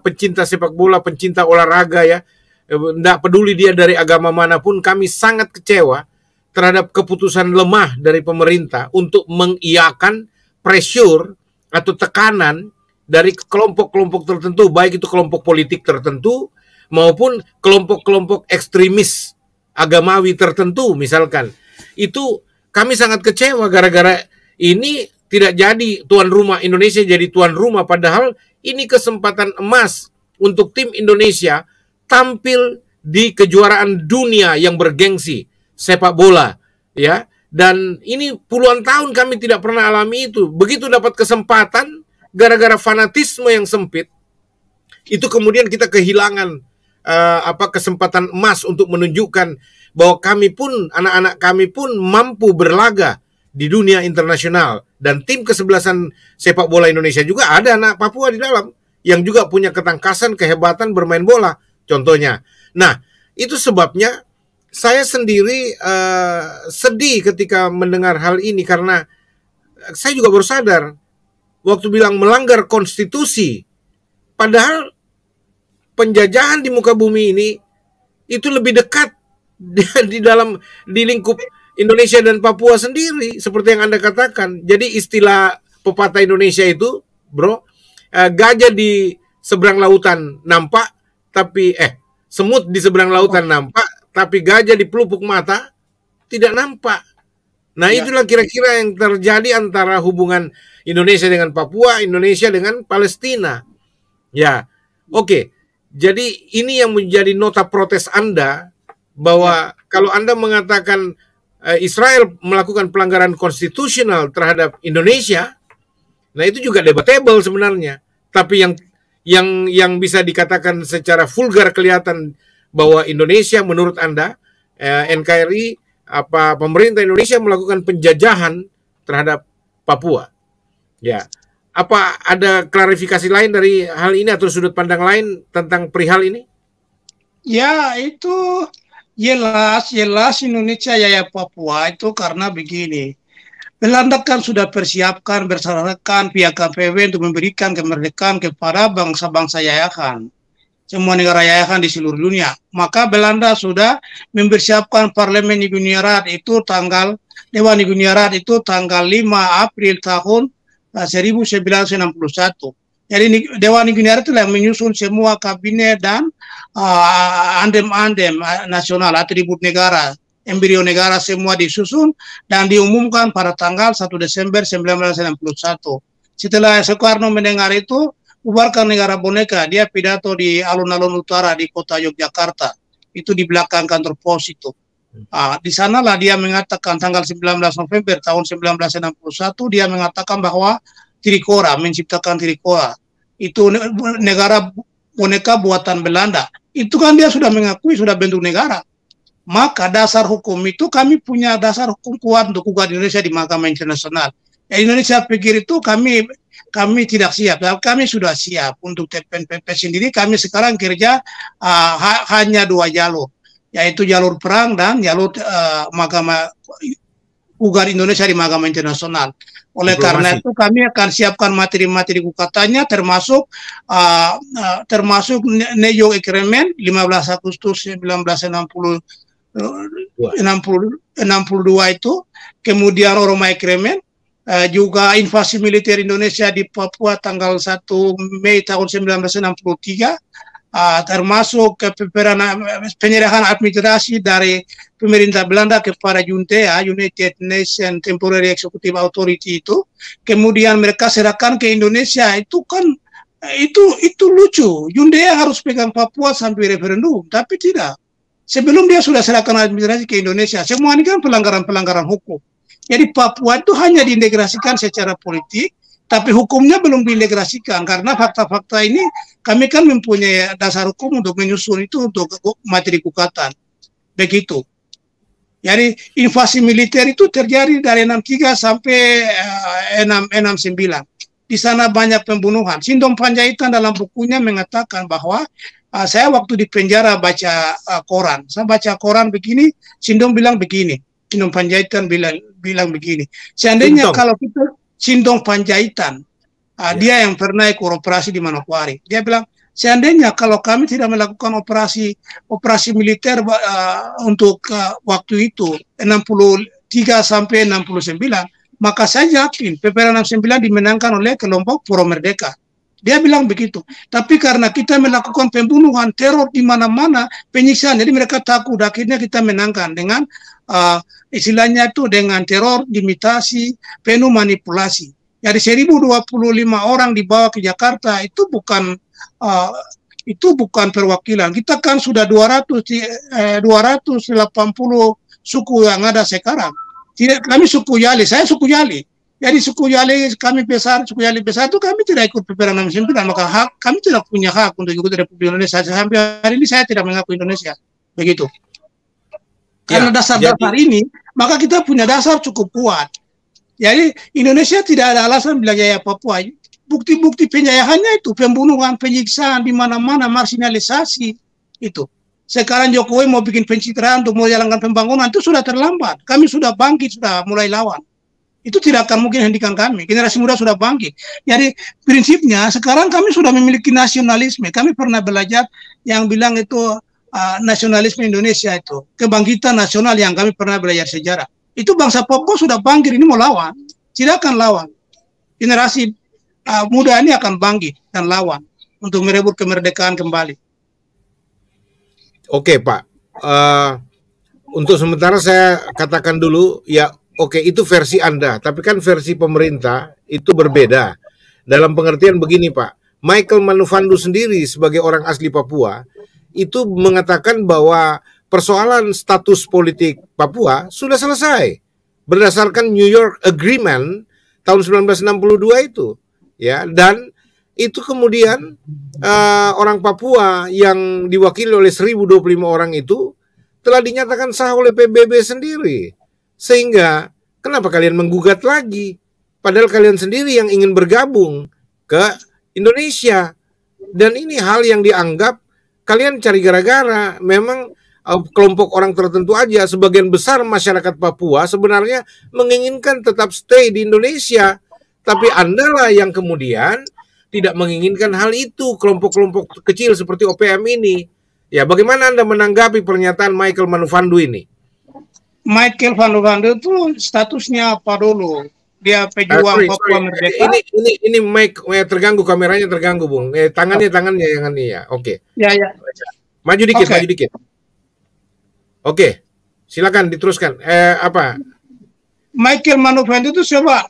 Speaker 1: pecinta sepak bola, pencinta olahraga ya. Tidak peduli dia dari agama manapun, kami sangat kecewa terhadap keputusan lemah dari pemerintah untuk mengiyakan pressure atau tekanan dari kelompok-kelompok tertentu, baik itu kelompok politik tertentu maupun kelompok-kelompok ekstremis agamawi tertentu misalkan. Itu kami sangat kecewa gara-gara ini tidak jadi tuan rumah, Indonesia jadi tuan rumah, padahal ini kesempatan emas untuk tim Indonesia tampil di kejuaraan dunia yang bergengsi sepak bola ya. Dan ini puluhan tahun kami tidak pernah alami itu. Begitu dapat kesempatan gara-gara fanatisme yang sempit, itu kemudian kita kehilangan kesempatan emas untuk menunjukkan bahwa kami pun, anak-anak kami pun mampu berlaga di dunia internasional. Dan tim kesebelasan sepak bola Indonesia juga ada anak Papua di dalam yang juga punya ketangkasan, kehebatan bermain bola contohnya. Nah, itu sebabnya saya sendiri sedih ketika mendengar hal ini, karena saya juga baru sadar waktu bilang melanggar konstitusi, padahal penjajahan di muka bumi ini itu lebih dekat di lingkup Indonesia dan Papua sendiri, seperti yang Anda katakan. Jadi istilah pepatah Indonesia itu, bro, gajah di seberang lautan nampak, tapi semut di seberang lautan nampak, tapi gajah di pelupuk mata tidak nampak. Nah, itulah kira-kira yang terjadi antara hubungan Indonesia dengan Papua, Indonesia dengan Palestina. Ya, oke. Jadi ini yang menjadi nota protes Anda, bahwa kalau Anda mengatakan Israel melakukan pelanggaran konstitusional terhadap Indonesia, nah itu juga debatable sebenarnya. Tapi yang bisa dikatakan secara vulgar kelihatan bahwa Indonesia menurut Anda, NKRI, pemerintah Indonesia melakukan penjajahan terhadap Papua. Ya. Apa ada klarifikasi lain dari hal ini atau sudut pandang lain tentang perihal ini?
Speaker 2: Ya, itu jelas Indonesia ya Papua itu karena begini. Belanda kan sudah persiapkan berserakan pihak KPW untuk memberikan kemerdekaan kepada bangsa-bangsa yayahan. Semua negara yayahan di seluruh dunia. Maka Belanda sudah mempersiapkan Parlemen Uni Emirat itu Dewan Uni Emirat itu tanggal 5 April tahun 1961. Jadi Dewan Uni Emirat itu yang menyusun semua kabinet dan andem-andem nasional, atribut negara, embrio negara semua disusun dan diumumkan pada tanggal 1 Desember 1961. Setelah Soekarno mendengar itu, bubarkan negara boneka, dia pidato di alun-alun utara di kota Yogyakarta, itu di belakang kantor pos itu. Di sanalah dia mengatakan tanggal 19 November tahun 1961 dia mengatakan bahwa Trikora, menciptakan Trikora itu negara boneka buatan Belanda. Itu kan dia sudah mengakui sudah bentuk negara. Maka dasar hukum itu kami punya dasar hukum kuat untuk gugat Indonesia di Mahkamah Internasional. Indonesia pikir itu kami tidak siap, kami sudah siap untuk TPNPP sendiri. Kami sekarang kerja hanya 2 jalur, yaitu jalur perang dan jalur Mahkamah gugat Indonesia di Mahkamah Internasional. Oleh karena itu kami akan siapkan materi-materi gugatannya termasuk Nejo Agreement 15 Agustus 1962 itu, kemudian Roma Agreement, juga invasi militer Indonesia di Papua tanggal 1 Mei tahun 1963, termasuk penyerahan administrasi dari pemerintah Belanda kepada UNTEA, United Nations Temporary Executive Authority itu, kemudian mereka serahkan ke Indonesia. Itu kan itu lucu. UNTEA harus pegang Papua sampai referendum, tapi tidak. Sebelum dia sudah serahkan administrasi ke Indonesia, semua ini kan pelanggaran hukum. Jadi Papua itu hanya diintegrasikan secara politik, tapi hukumnya belum diintegrasikan karena fakta-fakta ini kami kan mempunyai dasar hukum untuk menyusun itu untuk materi gugatan. Begitu. Jadi invasi militer itu terjadi dari 63 sampai 69. Di sana banyak pembunuhan. Sindom Panjaitan dalam bukunya mengatakan bahwa saya waktu di penjara baca koran. Saya baca koran begini, Sindom bilang begini. Sindom Panjaitan bilang begini. Seandainya kalau kita Sindom Panjaitan, dia yang pernah ikut operasi di Manokwari. Dia bilang, seandainya kalau kami tidak melakukan operasi militer untuk waktu itu 63 sampai 69, maka saya yakin PPR 69 dimenangkan oleh kelompok Pro Merdeka. Dia bilang begitu. Tapi karena kita melakukan pembunuhan, teror di mana-mana, penyiksaan, jadi mereka takut. Akhirnya kita menangkan dengan istilahnya itu dengan teror, imitasi, penuh manipulasi. Dari 1025 orang dibawa ke Jakarta itu bukan perwakilan. Kita kan sudah 280 suku yang ada sekarang. Kami suku Yali, saya suku Yali. Jadi suku Yali kami besar, suku Yali besar itu kami tidak ikut PPR 69, maka kami tidak punya hak untuk ikut Republik Indonesia. Sampai hari ini saya tidak mengaku Indonesia. Begitu. Karena dasar-dasar ini, maka kita punya dasar cukup kuat. Jadi Indonesia tidak ada alasan bilang jaya Papua. Bukti-bukti penjayahannya itu pembunuhan, penyiksaan di mana-mana, marginalisasi itu. Sekarang Jokowi mau bikin pencitraan untuk menjalankan pembangunan itu sudah terlambat. Kami sudah bangkit, sudah mulai lawan. Itu tidak akan mungkin hentikan kami. Generasi muda sudah bangkit. Jadi prinsipnya sekarang kami sudah memiliki nasionalisme. Kami pernah belajar yang bilang itu nasionalisme Indonesia itu. Kebangkitan nasional yang kami pernah belajar sejarah. Itu bangsa Papua sudah bangkit, ini mau lawan. Silakan lawan. Generasi muda ini akan bangkit dan lawan untuk merebut kemerdekaan kembali.
Speaker 1: Oke, Pak. Untuk sementara saya katakan dulu, ya oke, itu versi Anda, tapi kan versi pemerintah itu berbeda. Dalam pengertian begini, Pak. Michael Manufandu sendiri sebagai orang asli Papua itu mengatakan bahwa persoalan status politik Papua sudah selesai berdasarkan New York Agreement tahun 1962 itu, ya. Dan itu kemudian orang Papua yang diwakili oleh 1025 orang itu telah dinyatakan sah oleh PBB sendiri. Sehingga kenapa kalian menggugat lagi? Padahal kalian sendiri yang ingin bergabung ke Indonesia. Dan ini hal yang dianggap kalian cari gara-gara. Memang kelompok orang tertentu aja, sebagian besar masyarakat Papua sebenarnya menginginkan tetap stay di Indonesia. Tapi Anda lah yang kemudian tidak menginginkan hal itu, kelompok-kelompok kecil seperti OPM ini. Ya, bagaimana Anda menanggapi pernyataan Michael Manufandu ini?
Speaker 2: Michael Manufandu itu statusnya apa dulu? Dia pejuang Papua Merdeka.
Speaker 1: Ini mic terganggu, kameranya terganggu, Bung. Tangannya yang ini ya. Oke.
Speaker 2: Ya.
Speaker 1: Maju dikit. Oke. Silakan diteruskan. Apa?
Speaker 2: Michael Manufandu itu coba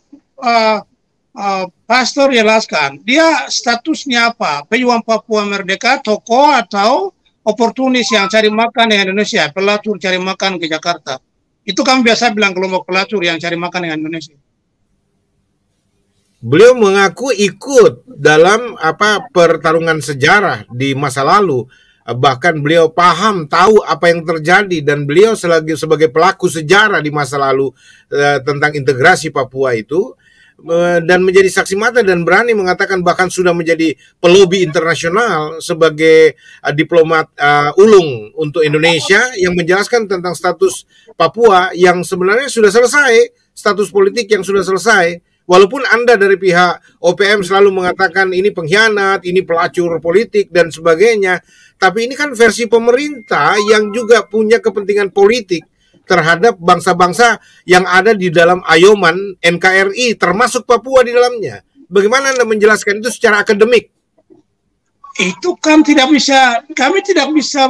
Speaker 2: Pastor jelaskan. Dia statusnya apa? Pejuang Papua Merdeka, tokoh atau oportunis yang cari makan di Indonesia, pelacur cari makan ke Jakarta. Itu kami biasa bilang kelompok pelacur yang cari makan di Indonesia.
Speaker 1: Beliau mengaku ikut dalam pertarungan sejarah di masa lalu, bahkan beliau tahu apa yang terjadi, dan beliau sebagai pelaku sejarah di masa lalu tentang integrasi Papua itu, dan menjadi saksi mata dan berani mengatakan, bahkan sudah menjadi pelobi internasional sebagai diplomat ulung untuk Indonesia yang menjelaskan tentang status Papua yang sebenarnya sudah selesai, status politik yang sudah selesai. Walaupun Anda dari pihak OPM selalu mengatakan ini pengkhianat, ini pelacur politik dan sebagainya, tapi ini kan versi pemerintah yang juga punya kepentingan politik terhadap bangsa-bangsa yang ada di dalam ayoman NKRI, termasuk Papua di dalamnya. Bagaimana Anda menjelaskan itu secara akademik?
Speaker 2: Itu kan kami tidak bisa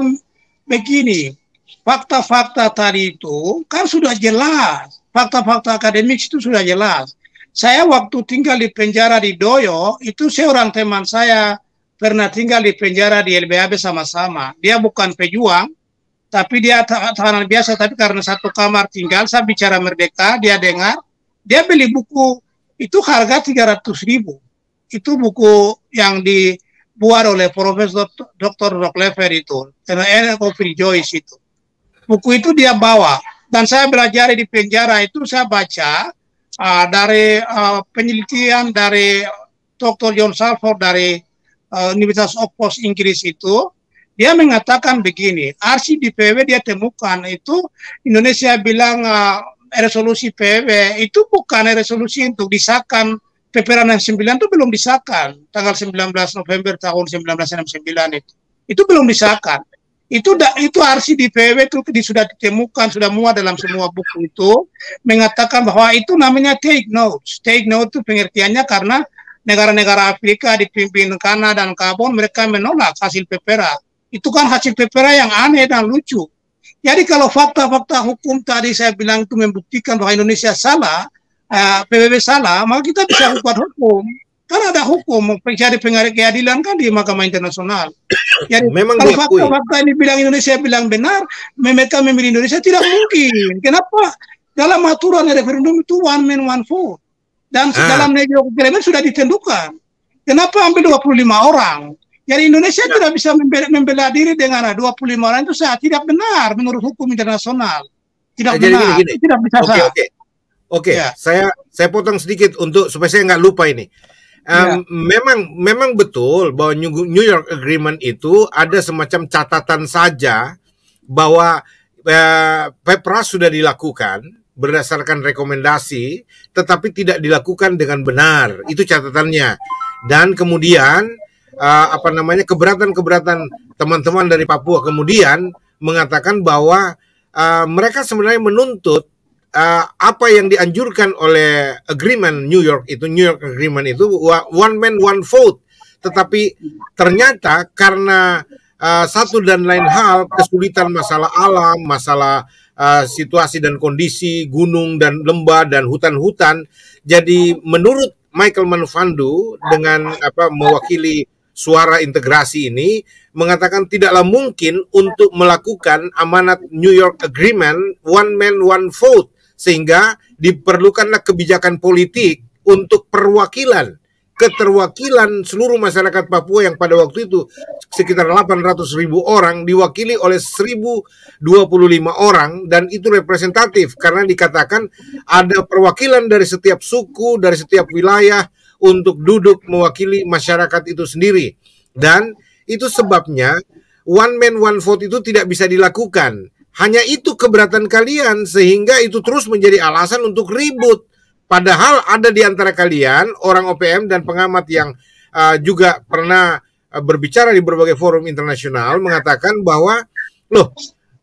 Speaker 2: begini. Fakta-fakta tadi itu kan sudah jelas. Fakta-fakta akademik itu sudah jelas. Saya waktu tinggal di penjara di Doyo, itu seorang teman saya pernah tinggal di penjara di LBHB sama-sama. Dia bukan pejuang, tapi dia tahanan biasa, tapi karena satu kamar tinggal, saya bicara merdeka, dia dengar, dia beli buku, itu harga 300.000. Itu buku yang dibuat oleh Profesor Dr. Rocklever itu, N. Phil Joyce itu. Buku itu dia bawa, dan saya belajar di penjara itu, saya baca, dari penelitian dari Dr. John Salford dari Universitas Oxford Inggris itu, dia mengatakan begini, arsip di PBB dia temukan itu Indonesia bilang resolusi PBB itu bukan resolusi untuk disahkan, PPRA 69 itu belum disahkan tanggal 19 November tahun 1969 itu belum disahkan. Itu arsip di PBB itu sudah ditemukan, sudah muat dalam semua buku itu, mengatakan bahwa itu namanya take notes. Take note itu pengertiannya karena negara-negara Afrika dipimpin Kanada dan Gabon, mereka menolak hasil PPRA. Itu kan hasil PPRA yang aneh dan lucu. Jadi kalau fakta-fakta hukum tadi saya bilang itu membuktikan bahwa Indonesia salah, PBB salah, maka kita bisa buat hukum. Kan ada hukum, mencari keadilan kan di Mahkamah Internasional. Jadi memang kalau fakta-fakta ini bilang Indonesia bilang benar, mereka memilih Indonesia, tidak mungkin. Kenapa? Dalam aturan referendum itu one man one vote. Dan dalam negosiasi sudah ditentukan. Kenapa ambil 25 orang? Jadi Indonesia tidak bisa membela diri dengan 25 orang itu tidak benar menurut hukum internasional. Tidak benar.
Speaker 1: Gini.
Speaker 2: Tidak bisa
Speaker 1: Oke. Ya. Saya potong sedikit supaya saya nggak lupa ini. Memang betul bahwa New York Agreement itu ada semacam catatan saja bahwa PPRA sudah dilakukan berdasarkan rekomendasi, tetapi tidak dilakukan dengan benar. Itu catatannya. Dan kemudian keberatan teman-teman dari Papua kemudian mengatakan bahwa mereka sebenarnya menuntut apa yang dianjurkan oleh New York Agreement itu one man one vote, tetapi ternyata karena satu dan lain hal, kesulitan masalah alam, masalah situasi dan kondisi gunung dan lembah dan hutan-hutan. Jadi menurut Michael Manufando dengan mewakili suara integrasi ini mengatakan tidaklah mungkin untuk melakukan amanat New York Agreement one man one vote, sehingga diperlukanlah kebijakan politik untuk keterwakilan seluruh masyarakat Papua yang pada waktu itu sekitar 800.000 orang diwakili oleh 1.025 orang, dan itu representatif karena dikatakan ada perwakilan dari setiap suku, dari setiap wilayah untuk duduk mewakili masyarakat itu sendiri. Dan itu sebabnya one man one vote itu tidak bisa dilakukan. Hanya itu keberatan kalian, sehingga itu terus menjadi alasan untuk ribut. Padahal ada di antara kalian orang OPM dan pengamat yang juga pernah berbicara di berbagai forum internasional mengatakan bahwa loh,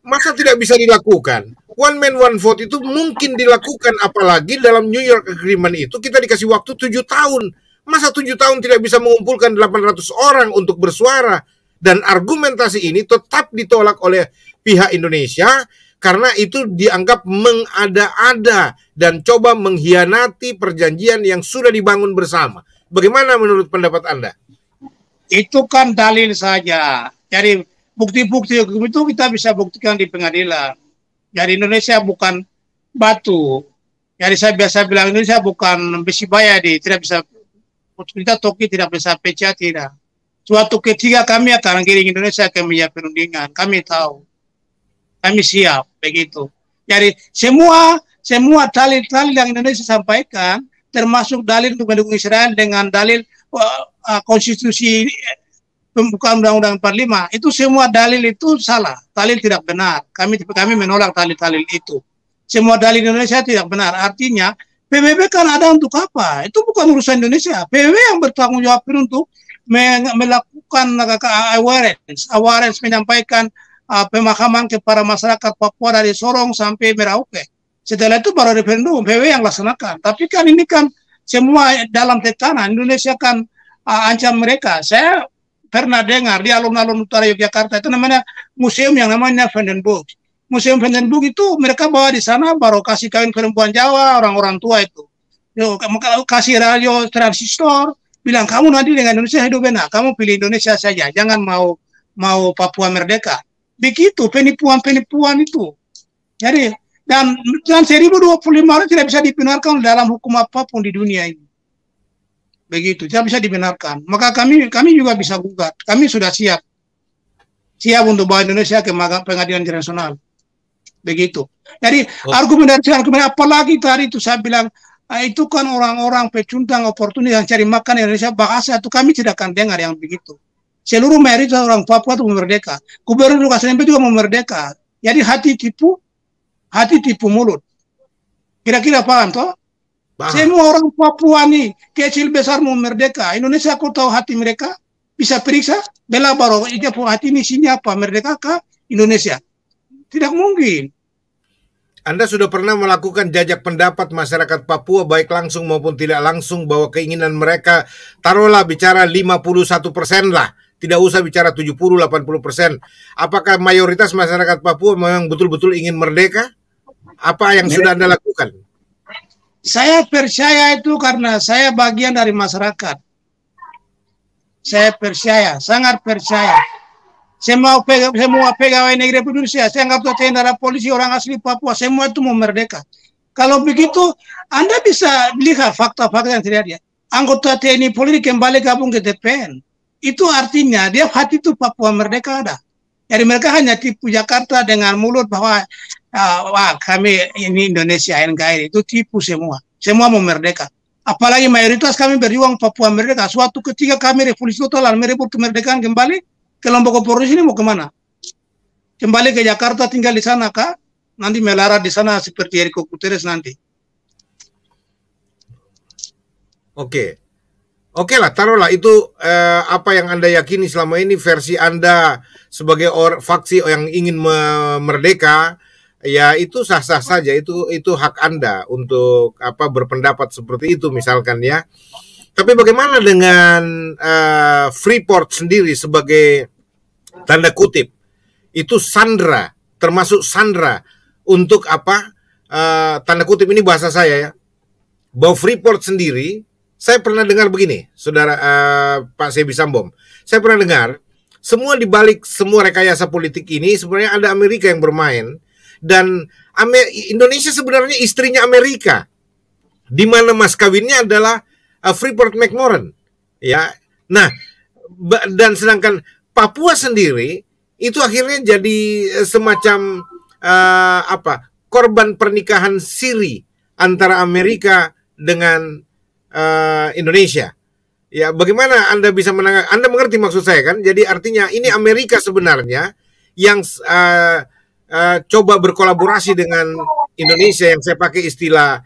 Speaker 1: masa tidak bisa dilakukan? One man one vote itu mungkin dilakukan, apalagi dalam New York Agreement itu kita dikasih waktu 7 tahun. Masa 7 tahun tidak bisa mengumpulkan 800 orang untuk bersuara? Dan argumentasi ini tetap ditolak oleh pihak Indonesia karena itu dianggap mengada-ada dan coba mengkhianati perjanjian yang sudah dibangun bersama. Bagaimana menurut pendapat Anda?
Speaker 2: Itu kan dalil saja. Jadi bukti-bukti hukum itu kita bisa buktikan di pengadilan. Jadi Indonesia bukan batu. Jadi saya biasa bilang Indonesia bukan besi bayadi, tidak bisa kita toki, tidak bisa pecah, tidak. Suatu ketika kami akan giring Indonesia ke meja perundingan, kami tahu. Kami siap, begitu. Jadi semua dalil-dalil yang Indonesia sampaikan, termasuk dalil untuk mendukung Israel dengan dalil konstitusi pembukaan Undang-Undang 45, itu semua dalil itu salah, dalil tidak benar. Kami menolak dalil-dalil itu. Semua dalil Indonesia tidak benar. Artinya PBB kan ada untuk apa? Itu bukan urusan Indonesia. PBB yang bertanggung jawab untuk melakukan awareness, menyampaikan pemahaman kepada masyarakat Papua dari Sorong sampai Merauke. Setelah itu baru referendum, PBB yang laksanakan. Tapi kan ini kan semua dalam tekanan. Indonesia kan ancam mereka. Saya pernah dengar di alun-alun utara Yogyakarta itu namanya museum yang namanya Vandenburg. Museum Vandenburg itu mereka bawa di sana baru kasih kawin perempuan Jawa, orang-orang tua itu. Kasih radio transistor, bilang kamu nanti dengan Indonesia hidup enak, kamu pilih Indonesia saja, jangan mau Papua merdeka. Begitu penipuan itu. Jadi dan 1025 tidak bisa dibenarkan dalam hukum apapun di dunia ini. Begitu, tidak bisa dibenarkan. Maka kami juga bisa gugat. Kami sudah siap untuk bawa Indonesia ke pengadilan internasional. Begitu. Jadi argumentasi apalagi tadi itu saya bilang itu kan orang-orang pecundang oportunis yang cari makan Indonesia, bahasa itu kami tidak akan dengar yang begitu. Seluruh mayoritas orang Papua itu merdeka. Gubernur Lukas NMB juga mau merdeka. Jadi hati tipu mulut. Kira-kira paham toh? Semua orang Papua nih kecil besar mau merdeka. Indonesia aku tahu hati mereka, bisa periksa. Bela baru dia hati ini isinya apa, merdeka ke Indonesia? Tidak mungkin.
Speaker 1: Anda sudah pernah melakukan jajak pendapat masyarakat Papua baik langsung maupun tidak langsung bahwa keinginan mereka, taruhlah bicara 51% lah, tidak usah bicara 70-80%. Apakah mayoritas masyarakat Papua memang betul-betul ingin merdeka? Apa yang sudah Anda lakukan?
Speaker 2: Saya percaya itu karena saya bagian dari masyarakat. Saya percaya, sangat percaya. Semua pegawai negeri Indonesia, saya anggap tentara, polisi, orang asli Papua, semua itu mau merdeka. Kalau begitu, Anda bisa lihat fakta-fakta yang terjadi. Anggota TNI Polri kembali gabung ke TPN. Itu artinya dia hati itu Papua merdeka ada. Jadi mereka hanya tipu Jakarta dengan mulut bahwa kami ini Indonesia, NKRI, itu tipu semua. Semua mau merdeka. Apalagi mayoritas kami berjuang Papua merdeka. Suatu ketika kami revolusi total, merebut kemerdekaan kembali, kelompok oposisi ini mau kemana? Kembali ke Jakarta, tinggal di sana kah? Nanti melarat di sana seperti Eriko Guterres nanti.
Speaker 1: Oke lah, taruhlah itu apa yang Anda yakini selama ini, versi Anda sebagai faksi yang ingin merdeka, ya itu sah-sah saja, itu hak Anda untuk berpendapat seperti itu misalkan ya. Tapi bagaimana dengan Freeport sendiri sebagai tanda kutip, itu sandera, termasuk sandera untuk apa? Tanda kutip ini bahasa saya ya, bahwa Freeport sendiri, saya pernah dengar begini, saudara Pak Sebi Sambom, saya pernah dengar semua dibalik semua rekayasa politik ini sebenarnya ada Amerika yang bermain, dan Indonesia sebenarnya istrinya Amerika, di mana mas kawinnya adalah Freeport McMoran, ya. Nah, dan sedangkan Papua sendiri itu akhirnya jadi semacam korban pernikahan siri antara Amerika dengan Indonesia. Ya, bagaimana Anda bisa Anda mengerti maksud saya kan? Jadi artinya ini Amerika sebenarnya yang coba berkolaborasi dengan Indonesia, yang saya pakai istilah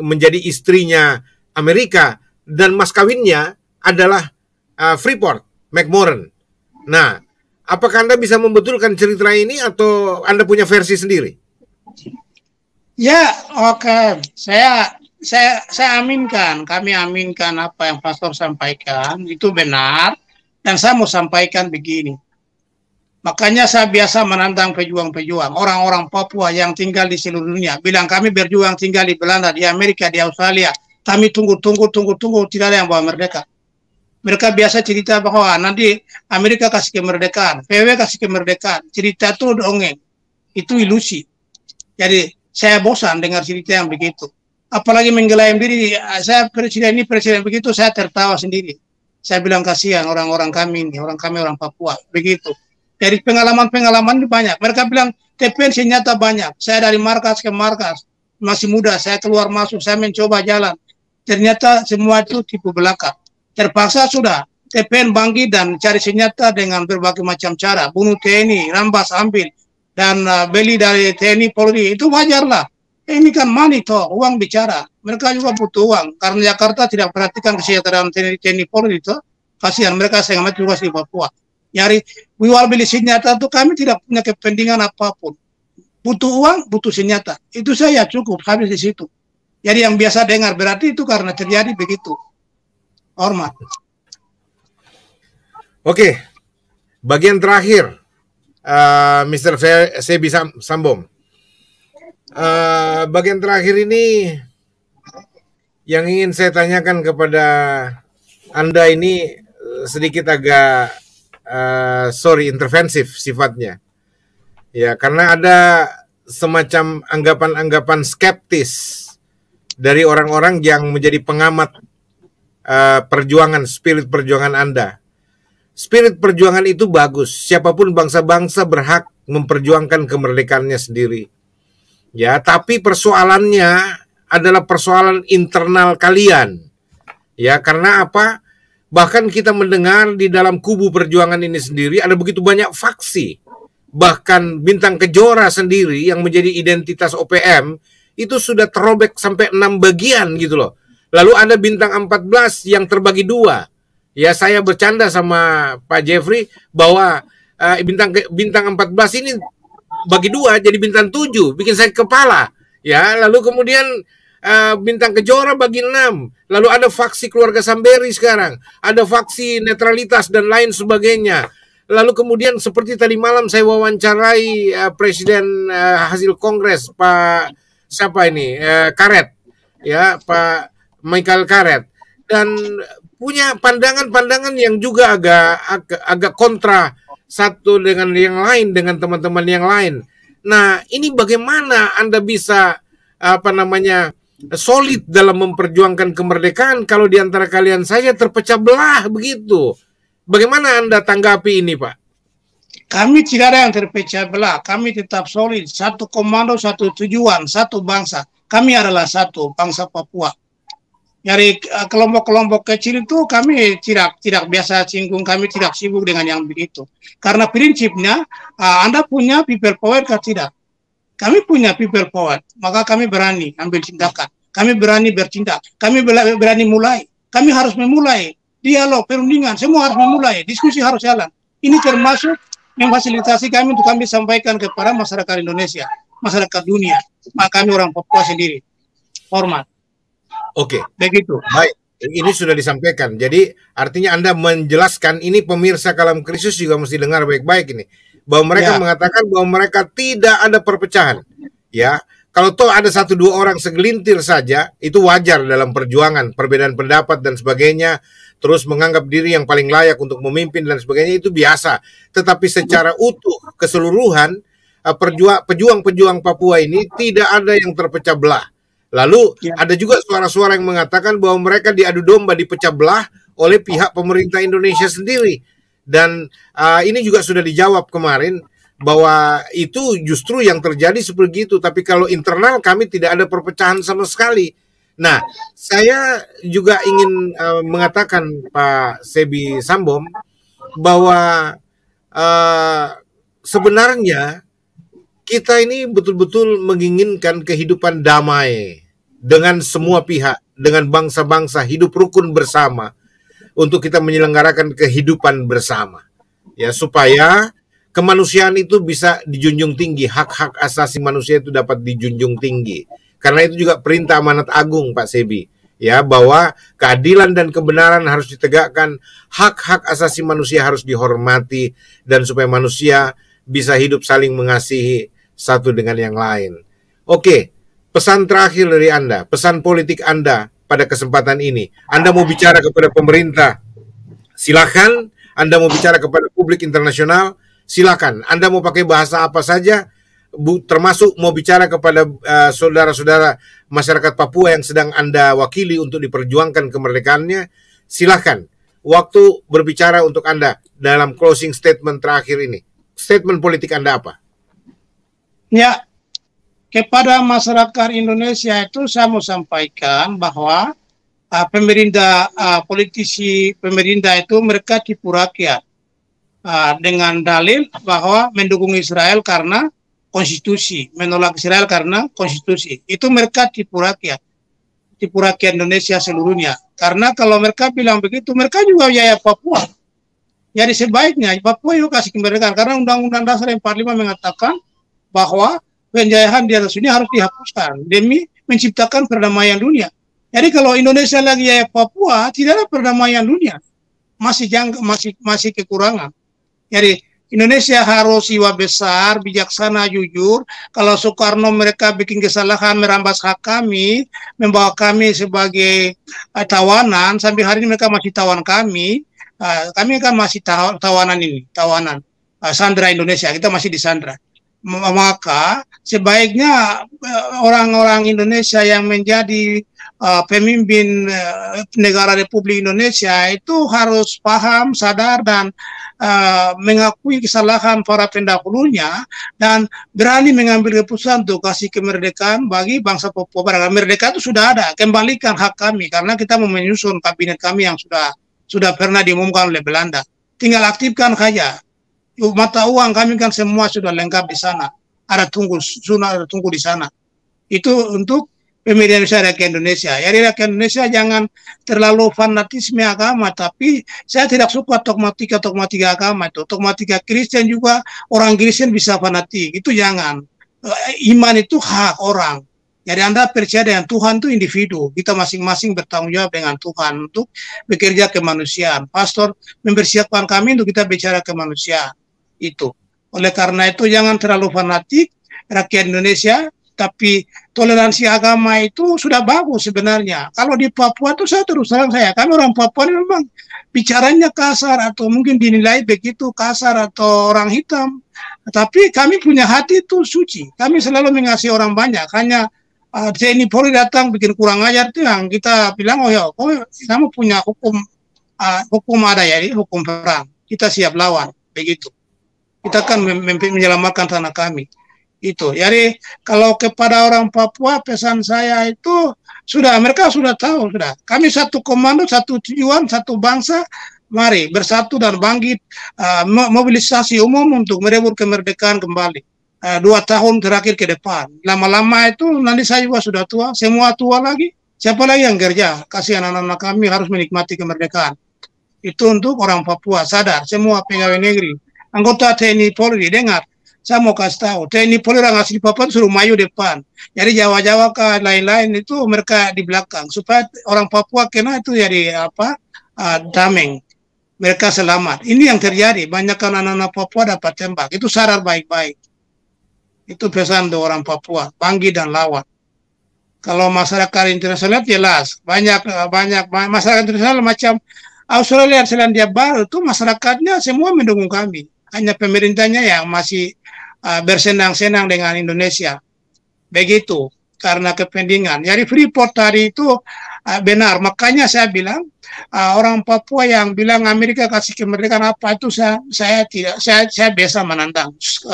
Speaker 1: menjadi istrinya Amerika, dan mas kawinnya adalah Freeport McMoran. Nah, apakah Anda bisa membetulkan cerita ini atau Anda punya versi sendiri?
Speaker 2: Ya, oke. Saya aminkan, kami aminkan apa yang Pastor sampaikan, itu benar. Dan saya mau sampaikan begini. Makanya saya biasa menantang pejuang-pejuang, orang-orang Papua yang tinggal di seluruh dunia. Bilang kami berjuang tinggal di Belanda, di Amerika, di Australia. Kami tunggu, tidak ada yang bawa merdeka. Mereka biasa cerita bahwa nanti Amerika kasih kemerdekaan, PW kasih kemerdekaan. Cerita itu dongeng, itu ilusi. Jadi saya bosan dengar cerita yang begitu. Apalagi mengklaim diri, saya presiden begitu, saya tertawa sendiri. Saya bilang kasihan orang-orang kami ini, orang Papua, begitu. Dari pengalaman-pengalaman ini banyak. Mereka bilang TPN senjata banyak. Saya dari markas ke markas, masih muda, saya keluar masuk, saya mencoba jalan. Ternyata semua itu tipu belaka. Terpaksa sudah TPN bangkit dan cari senjata dengan berbagai macam cara. Bunuh TNI, rampas, ambil, dan beli dari TNI Polri. Itu wajar lah. Ini kan money toh, uang bicara. Mereka juga butuh uang. Karena Jakarta tidak perhatikan kesejahteraan TNI Polri itu. Kasihan mereka sangat juga di Papua. Nyari jual beli senjata itu kami tidak punya kepentingan apapun. Butuh uang, butuh senjata. Itu saya cukup habis di situ. Jadi yang biasa dengar berarti itu karena terjadi begitu. Hormat.
Speaker 1: Oke, bagian terakhir, Mr. Sebi Sambom. Bagian terakhir ini yang ingin saya tanyakan kepada Anda ini sedikit agak intervensif sifatnya. Ya, karena ada semacam anggapan-anggapan skeptis dari orang-orang yang menjadi pengamat perjuangan, spirit perjuangan Anda. Spirit perjuangan itu bagus. Siapapun bangsa-bangsa berhak memperjuangkan kemerdekaannya sendiri. Ya, tapi persoalannya adalah persoalan internal kalian. Ya, karena apa? Bahkan kita mendengar di dalam kubu perjuangan ini sendiri ada begitu banyak faksi. Bahkan Bintang Kejora sendiri yang menjadi identitas OPM itu sudah terobek sampai 6 bagian gitu loh. Lalu ada Bintang 14 yang terbagi 2. Ya, saya bercanda sama Pak Jeffrey bahwa Bintang 14 ini bagi 2 jadi bintang 7, bikin saya kepala. Ya, lalu kemudian Bintang Kejora bagi 6. Lalu ada faksi keluarga Samberi sekarang, ada faksi netralitas dan lain sebagainya. Lalu kemudian seperti tadi malam saya wawancarai Presiden hasil Kongres Pak siapa ini Karet, ya Pak Michael Karet, dan punya pandangan-pandangan yang juga agak kontra satu dengan yang lain, dengan teman-teman yang lain. Nah, ini bagaimana Anda bisa solid dalam memperjuangkan kemerdekaan kalau di antara kalian saja terpecah belah begitu? Bagaimana Anda tanggapi ini, Pak?
Speaker 2: Kami tidak ada yang terpecah belah. Kami tetap solid, satu komando, satu tujuan, satu bangsa. Kami adalah satu bangsa Papua. Dari kelompok-kelompok kecil itu kami tidak biasa singgung, kami tidak sibuk dengan yang begitu. Karena prinsipnya Anda punya people power atau tidak? Kami punya people power, maka kami berani ambil tindakan. Kami berani bertindak. Kami berani mulai. Kami harus memulai dialog, perundingan, semua harus memulai. Diskusi harus jalan. Ini termasuk memfasilitasi kami untuk kami sampaikan kepada masyarakat Indonesia, masyarakat dunia. Maka kami orang Papua sendiri. Hormat.
Speaker 1: Oke.
Speaker 2: Begitu.
Speaker 1: Baik. Ini sudah disampaikan. Jadi artinya Anda menjelaskan, ini pemirsa Kalam Krisis juga mesti dengar baik-baik ini, bahwa mereka mengatakan bahwa mereka tidak ada perpecahan. Ya, kalau toh ada satu dua orang segelintir saja, itu wajar dalam perjuangan, perbedaan pendapat dan sebagainya, terus menganggap diri yang paling layak untuk memimpin dan sebagainya, itu biasa. Tetapi secara utuh, keseluruhan, pejuang-pejuang Papua ini tidak ada yang terpecah belah. Lalu ada juga suara-suara yang mengatakan bahwa mereka diadu domba, dipecah belah oleh pihak pemerintah Indonesia sendiri. Dan ini juga sudah dijawab kemarin bahwa itu justru yang terjadi seperti itu. Tapi kalau internal kami tidak ada perpecahan sama sekali. Nah, saya juga ingin mengatakan Pak Sebi Sambom bahwa sebenarnya kita ini betul-betul menginginkan kehidupan damai dengan semua pihak, dengan bangsa-bangsa, hidup rukun bersama untuk kita menyelenggarakan kehidupan bersama. Ya, supaya kemanusiaan itu bisa dijunjung tinggi, hak-hak asasi manusia itu dapat dijunjung tinggi. Karena itu juga perintah amanat agung, Pak Sebi. Ya, bahwa keadilan dan kebenaran harus ditegakkan, hak-hak asasi manusia harus dihormati, dan supaya manusia bisa hidup saling mengasihi satu dengan yang lain. Oke, pesan terakhir dari Anda, pesan politik Anda pada kesempatan ini. Anda mau bicara kepada pemerintah, silakan. Anda mau bicara kepada publik internasional, silakan. Anda mau pakai bahasa apa saja, termasuk mau bicara kepada saudara-saudara masyarakat Papua yang sedang Anda wakili untuk diperjuangkan kemerdekaannya, silakan. Waktu berbicara untuk Anda dalam closing statement terakhir ini. Statement politik Anda apa?
Speaker 2: Ya, kepada masyarakat Indonesia itu saya mau sampaikan bahwa pemerintah, politisi pemerintah itu mereka tipu rakyat dengan dalil bahwa mendukung Israel karena konstitusi, menolak Israel karena konstitusi. Itu mereka tipu rakyat Indonesia seluruhnya. Karena kalau mereka bilang begitu, mereka juga biaya Papua. Jadi sebaiknya Papua itu kasih kemerdekaan, karena Undang-Undang Dasar 45 mengatakan bahwa penjajahan di atas ini harus dihapuskan demi menciptakan perdamaian dunia. Jadi kalau Indonesia lagi jaya Papua, tidak ada perdamaian dunia, masih kekurangan. Jadi Indonesia harus jiwa besar, bijaksana, jujur. Kalau Soekarno mereka bikin kesalahan, merampas hak kami, membawa kami sebagai tawanan, sampai hari ini mereka masih tawan kami. Kami kan masih tawanan sandera Indonesia, kita masih disandra. Maka sebaiknya orang-orang Indonesia yang menjadi pemimpin negara Republik Indonesia itu harus paham, sadar, dan mengakui kesalahan para pendahulunya dan berani mengambil keputusan untuk kasih kemerdekaan bagi bangsa Papua Barat. Merdeka itu sudah ada, kembalikan hak kami karena kita mau menyusun kabinet kami yang sudah pernah diumumkan oleh Belanda. Tinggal aktifkan saja. Mata uang kami kan semua sudah lengkap di sana. Ada tunggu di sana. Itu untuk pemilihan rakyat Indonesia. Jadi rakyat Indonesia jangan terlalu fanatisme agama, tapi saya tidak suka dogmatika agama itu. Dogmatika Kristen juga, orang Kristen bisa fanatik. Itu jangan. Iman itu hak orang. Jadi Anda percaya dengan Tuhan itu individu. Kita masing-masing bertanggung jawab dengan Tuhan untuk bekerja kemanusiaan. Pastor mempersiapkan kami untuk kita bicara kemanusiaan. Itu. Oleh karena itu jangan terlalu fanatik rakyat Indonesia, tapi toleransi agama itu sudah bagus sebenarnya. Kalau di Papua itu saya terus terang kami orang Papua ini memang bicaranya kasar atau mungkin dinilai begitu kasar atau orang hitam. Tapi kami punya hati itu suci. Kami selalu mengasihi orang banyak. Hanya TNI Polri datang bikin kurang ajar itu yang kita bilang, kamu punya hukum ada ya, hukum perang. Kita siap lawan, begitu. Kita akan menyelamatkan tanah kami. Itu. Jadi kalau kepada orang Papua pesan saya itu mereka sudah tahu sudah. Kami satu komando, satu tujuan, satu bangsa. Mari bersatu dan bangkit, mobilisasi umum untuk merebut kemerdekaan kembali. 2 tahun terakhir ke depan. Lama-lama itu nanti saya juga sudah tua, semua tua lagi. Siapa lagi yang kerja? Kasih anak-anak kami harus menikmati kemerdekaan. Itu untuk orang Papua, sadar semua pegawai negeri. Anggota TNI Polri dengar, saya mau kasih tahu, TNI Polri orang asli Papua suruh maju depan. Jadi Jawa-Jawa ke lain-lain itu mereka di belakang supaya orang Papua kena itu jadi apa? Dameng. Mereka selamat. Ini yang terjadi. Banyak anak-anak Papua dapat tembak. Itu sadar baik-baik. Itu pesan untuk orang Papua, bangkit dan lawan. Kalau masyarakat internasional jelas banyak masyarakat internasional macam Australia, Selandia Baru itu masyarakatnya semua mendukung kami. Hanya pemerintahnya yang masih bersenang-senang dengan Indonesia. Begitu karena kepentingan. Jadi Freeport tadi itu benar. Makanya saya bilang orang Papua yang bilang Amerika kasih kemerdekaan apa itu saya tidak saya biasa menantang.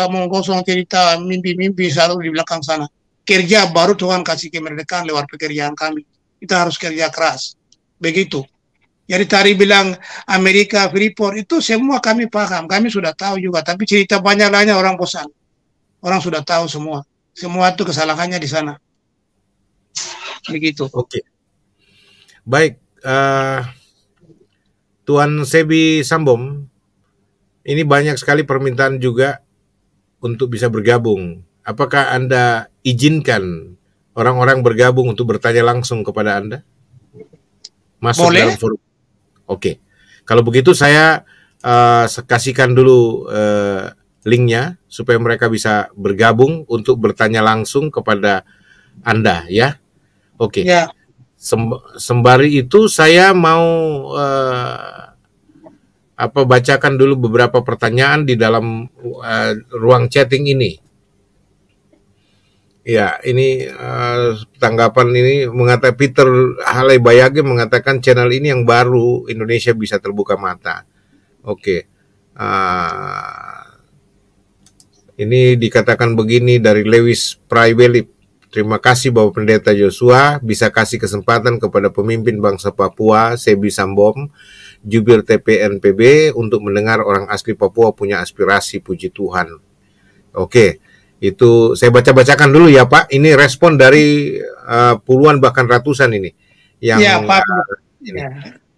Speaker 2: Menggosong cerita mimpi-mimpi selalu di belakang sana. Kerja baru Tuhan kasih kemerdekaan lewat pekerjaan kami. Kita harus kerja keras. Begitu. Jadi tadi bilang Amerika Freeport itu semua kami paham, kami sudah tahu juga. Tapi cerita banyak lainnya orang bosan. Orang sudah tahu semua. Semua itu kesalahannya di sana. Begitu.
Speaker 1: Oke. Baik, Tuan Sebi Sambom, ini banyak sekali permintaan juga untuk bisa bergabung. Apakah Anda izinkan orang-orang bergabung untuk bertanya langsung kepada Anda? Masuk
Speaker 2: Boleh.
Speaker 1: dalam forum. Oke. Kalau begitu saya kasihkan dulu linknya supaya mereka bisa bergabung untuk bertanya langsung kepada Anda, ya. Oke.
Speaker 2: Ya.
Speaker 1: Sembari itu saya mau bacakan dulu beberapa pertanyaan di dalam ruang chatting ini. Ya, ini tanggapan ini mengatakan Peter Halaibayage mengatakan channel ini yang baru Indonesia bisa terbuka mata. Oke. Ini dikatakan begini dari Lewis Praibelip. Terima kasih Bapak Pendeta Joshua bisa kasih kesempatan kepada pemimpin bangsa Papua, Sebi Sambom, jubir TPNPB untuk mendengar orang asli Papua punya aspirasi, puji Tuhan. Oke. Itu saya baca-bacakan dulu ya Pak. Ini respon dari puluhan bahkan ratusan ini. Yang
Speaker 2: ya, Pak.
Speaker 1: Ini.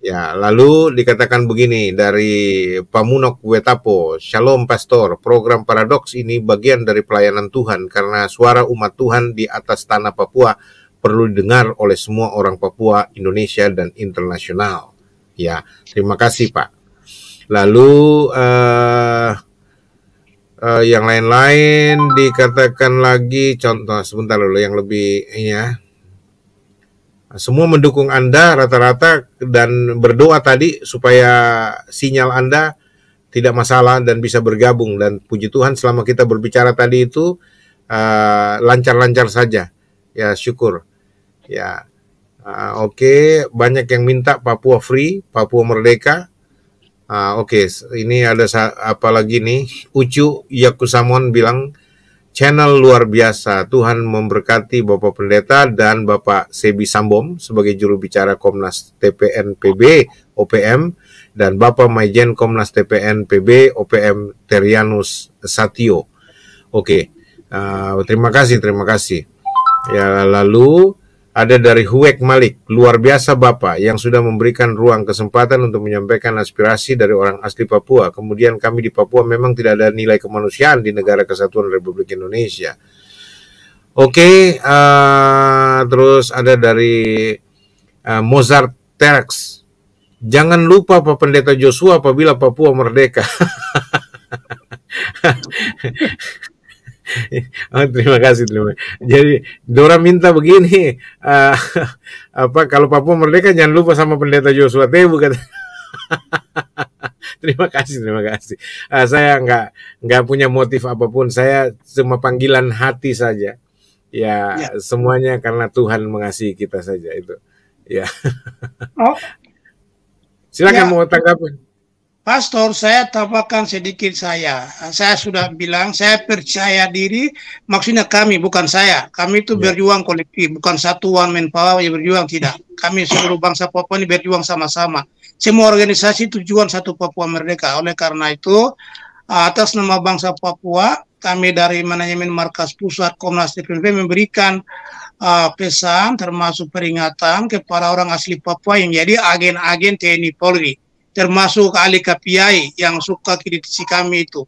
Speaker 1: Ya, lalu dikatakan begini dari Pamunok Wetapo, Shalom Pastor, program Paradoks ini bagian dari pelayanan Tuhan karena suara umat Tuhan di atas tanah Papua perlu didengar oleh semua orang Papua, Indonesia dan internasional. Ya, terima kasih Pak. Lalu yang lain-lain dikatakan lagi, contoh sebentar dulu yang lebih ya. Semua mendukung Anda rata-rata dan berdoa tadi supaya sinyal Anda tidak masalah dan bisa bergabung, dan puji Tuhan selama kita berbicara tadi itu lancar-lancar saja. Ya, syukur. Ya. Oke, banyak yang minta Papua Free, Papua Merdeka. Oke, ini ada apa lagi nih? Ucu Yakusamon bilang channel luar biasa. Tuhan memberkati Bapak Pendeta dan Bapak Sebi Sambom sebagai juru bicara Komnas TPNPB OPM dan Bapak Maijen Komnas TPNPB OPM Terianus Satio. Oke, terima kasih. Ya, lalu ada dari Huek Malik, luar biasa Bapak yang sudah memberikan ruang kesempatan untuk menyampaikan aspirasi dari orang asli Papua. Kemudian kami di Papua memang tidak ada nilai kemanusiaan di Negara Kesatuan Republik Indonesia. Oke, terus ada dari Mozart Terex. Jangan lupa Pak Pendeta Joshua apabila Papua merdeka. Oh, terima kasih. Jadi Dora minta begini, kalau Papua merdeka jangan lupa sama Pendeta Joshua Tebu kata. Terima kasih. Saya nggak punya motif apapun. Saya cuma panggilan hati saja. Ya. Semuanya karena Tuhan mengasihi kita saja itu. Ya.
Speaker 2: Oh.
Speaker 1: Silakan mau tanggapan.
Speaker 2: Pastor, saya tambahkan sedikit saya. Saya sudah bilang, saya percaya diri, maksudnya kami, bukan saya. Kami itu berjuang kolektif, bukan satu one man power yang berjuang, tidak. Kami seluruh bangsa Papua ini berjuang sama-sama. Semua organisasi tujuan satu Papua merdeka. Oleh karena itu, atas nama bangsa Papua, kami dari manajemen markas pusat Komnas TPNPB memberikan pesan termasuk peringatan kepada orang asli Papua yang jadi agen-agen TNI Polri, termasuk ahli KPI yang suka kritisi kami itu.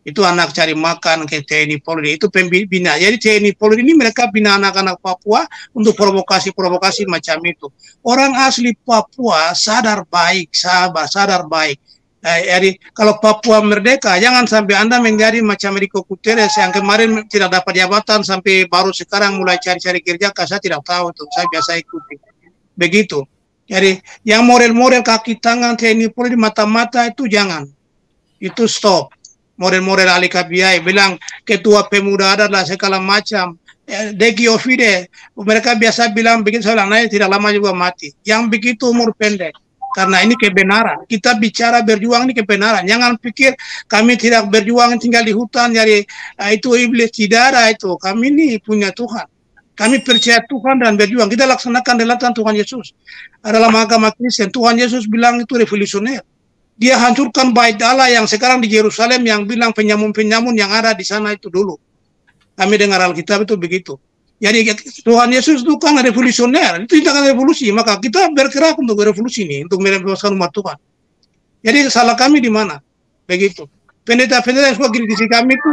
Speaker 2: Itu anak cari makan ke TNI Polri, itu pembina. Jadi TNI Polri ini mereka bina anak-anak Papua untuk provokasi-provokasi macam itu. Orang asli Papua sadar baik, sabar, sadar baik. Jadi kalau Papua merdeka, jangan sampai Anda menjadi macam Rico Guterres yang kemarin tidak dapat jabatan sampai baru sekarang mulai cari-cari kerja. Saya tidak tahu itu, saya biasa ikuti. Begitu. Jadi yang model-model kaki tangan TNI Polri di mata-mata itu jangan. Itu stop. Model-model Ali Kabiai bilang ketua pemuda adalah segala macam. Degi Ofide, mereka biasa bilang begitu, saya bilang, nah, tidak lama juga mati. Yang begitu umur pendek. Karena ini kebenaran. Kita bicara berjuang ini kebenaran. Jangan pikir kami tidak berjuang tinggal di hutan, jadi itu iblis. Tidak ada itu. Kami ini punya Tuhan. Kami percaya Tuhan dan berjuang. Kita laksanakan relatan Tuhan Yesus. Dalam agama Kristen, Tuhan Yesus bilang itu revolusioner. Dia hancurkan bait Allah yang sekarang di Yerusalem, yang bilang penyamun-penyamun yang ada di sana itu dulu. Kami dengar Alkitab itu begitu. Jadi Tuhan Yesus itu kan revolusioner, itu tidak akan revolusi, maka kita bergerak untuk revolusi ini, untuk membebaskan umat Tuhan. Jadi salah kami di mana? Begitu. Pendeta-pendeta yang suka kritisi kami itu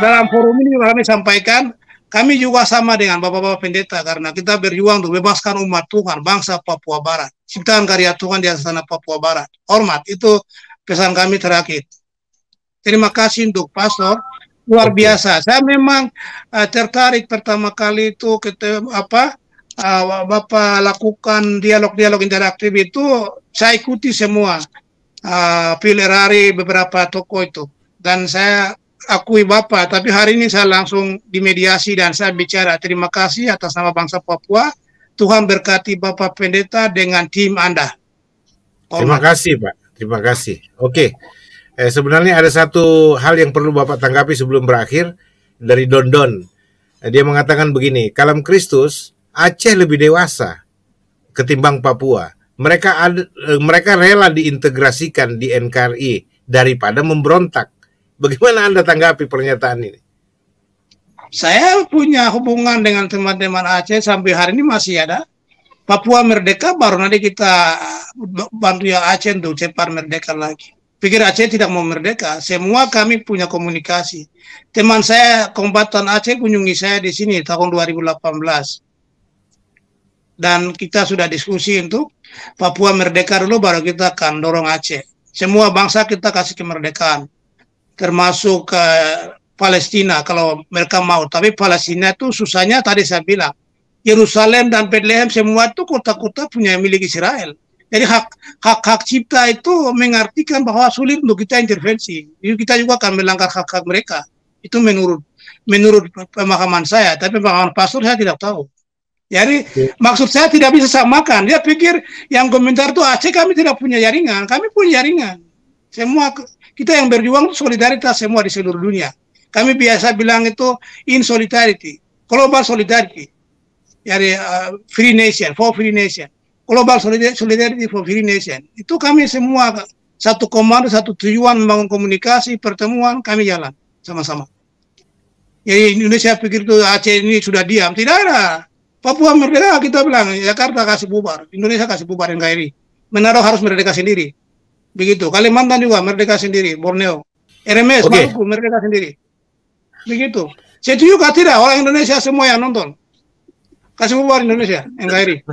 Speaker 2: dalam forum ini kami sampaikan, kami juga sama dengan bapak-bapak pendeta karena kita berjuang untuk bebaskan umat Tuhan, bangsa Papua Barat. Ciptaan karya Tuhan di atas tanah Papua Barat. Hormat, itu pesan kami terakhir. Terima kasih untuk Pastor. Luar biasa. Saya memang tertarik pertama kali itu Bapak lakukan dialog-dialog interaktif itu, saya ikuti semua Pilerari beberapa toko itu, dan saya akui Bapak, tapi hari ini saya langsung dimediasi dan saya bicara terima kasih atas nama bangsa Papua. Tuhan berkati Bapak Pendeta dengan tim Anda.
Speaker 1: Terima kasih Pak, terima kasih. Oke. Sebenarnya ada satu hal yang perlu Bapak tanggapi sebelum berakhir dari Dondon. Dia mengatakan begini, Kalam Kristus, Aceh lebih dewasa ketimbang Papua. Mereka rela diintegrasikan di NKRI daripada memberontak. Bagaimana Anda tanggapi pernyataan ini?
Speaker 2: Saya punya hubungan dengan teman-teman Aceh sampai hari ini masih ada. Papua merdeka, baru nanti kita bantu ya Aceh untuk cepat merdeka lagi. Pikir Aceh tidak mau merdeka, semua kami punya komunikasi. Teman saya kombatan Aceh kunjungi saya di sini tahun 2018. Dan kita sudah diskusi untuk Papua merdeka dulu, baru kita akan dorong Aceh. Semua bangsa kita kasih kemerdekaan, termasuk Palestina kalau mereka mau. Tapi Palestina itu susahnya tadi saya bilang, Yerusalem dan Bethlehem semua itu kota-kota punya milik Israel. Jadi hak cipta itu mengartikan bahwa sulit untuk kita intervensi. Jadi kita juga akan melanggar hak-hak mereka. Itu menurut pemahaman saya, tapi pemahaman pastor saya tidak tahu. Jadi maksud saya tidak bisa samakan. Dia pikir yang komentar itu Aceh kami tidak punya jaringan, kami punya jaringan. Semua kita yang berjuang solidaritas semua di seluruh dunia. Kami biasa bilang itu in solidarity, global solidarity. Jadi free nation, for free nation. Global solidarity for free nation. Itu kami semua satu komando, satu tujuan membangun komunikasi, pertemuan, kami jalan sama-sama. Jadi Indonesia pikir itu Aceh ini sudah diam, tidak ada. Papua merdeka kita bilang, Jakarta kasih bubar, Indonesia kasih bubar NKRI. Manado harus merdeka sendiri. Begitu. Kalimantan juga merdeka sendiri, Borneo. RMS, Maluku merdeka sendiri. Begitu. Setuju kah tidak orang Indonesia semua yang nonton? Kasih bubar Indonesia, NKRI.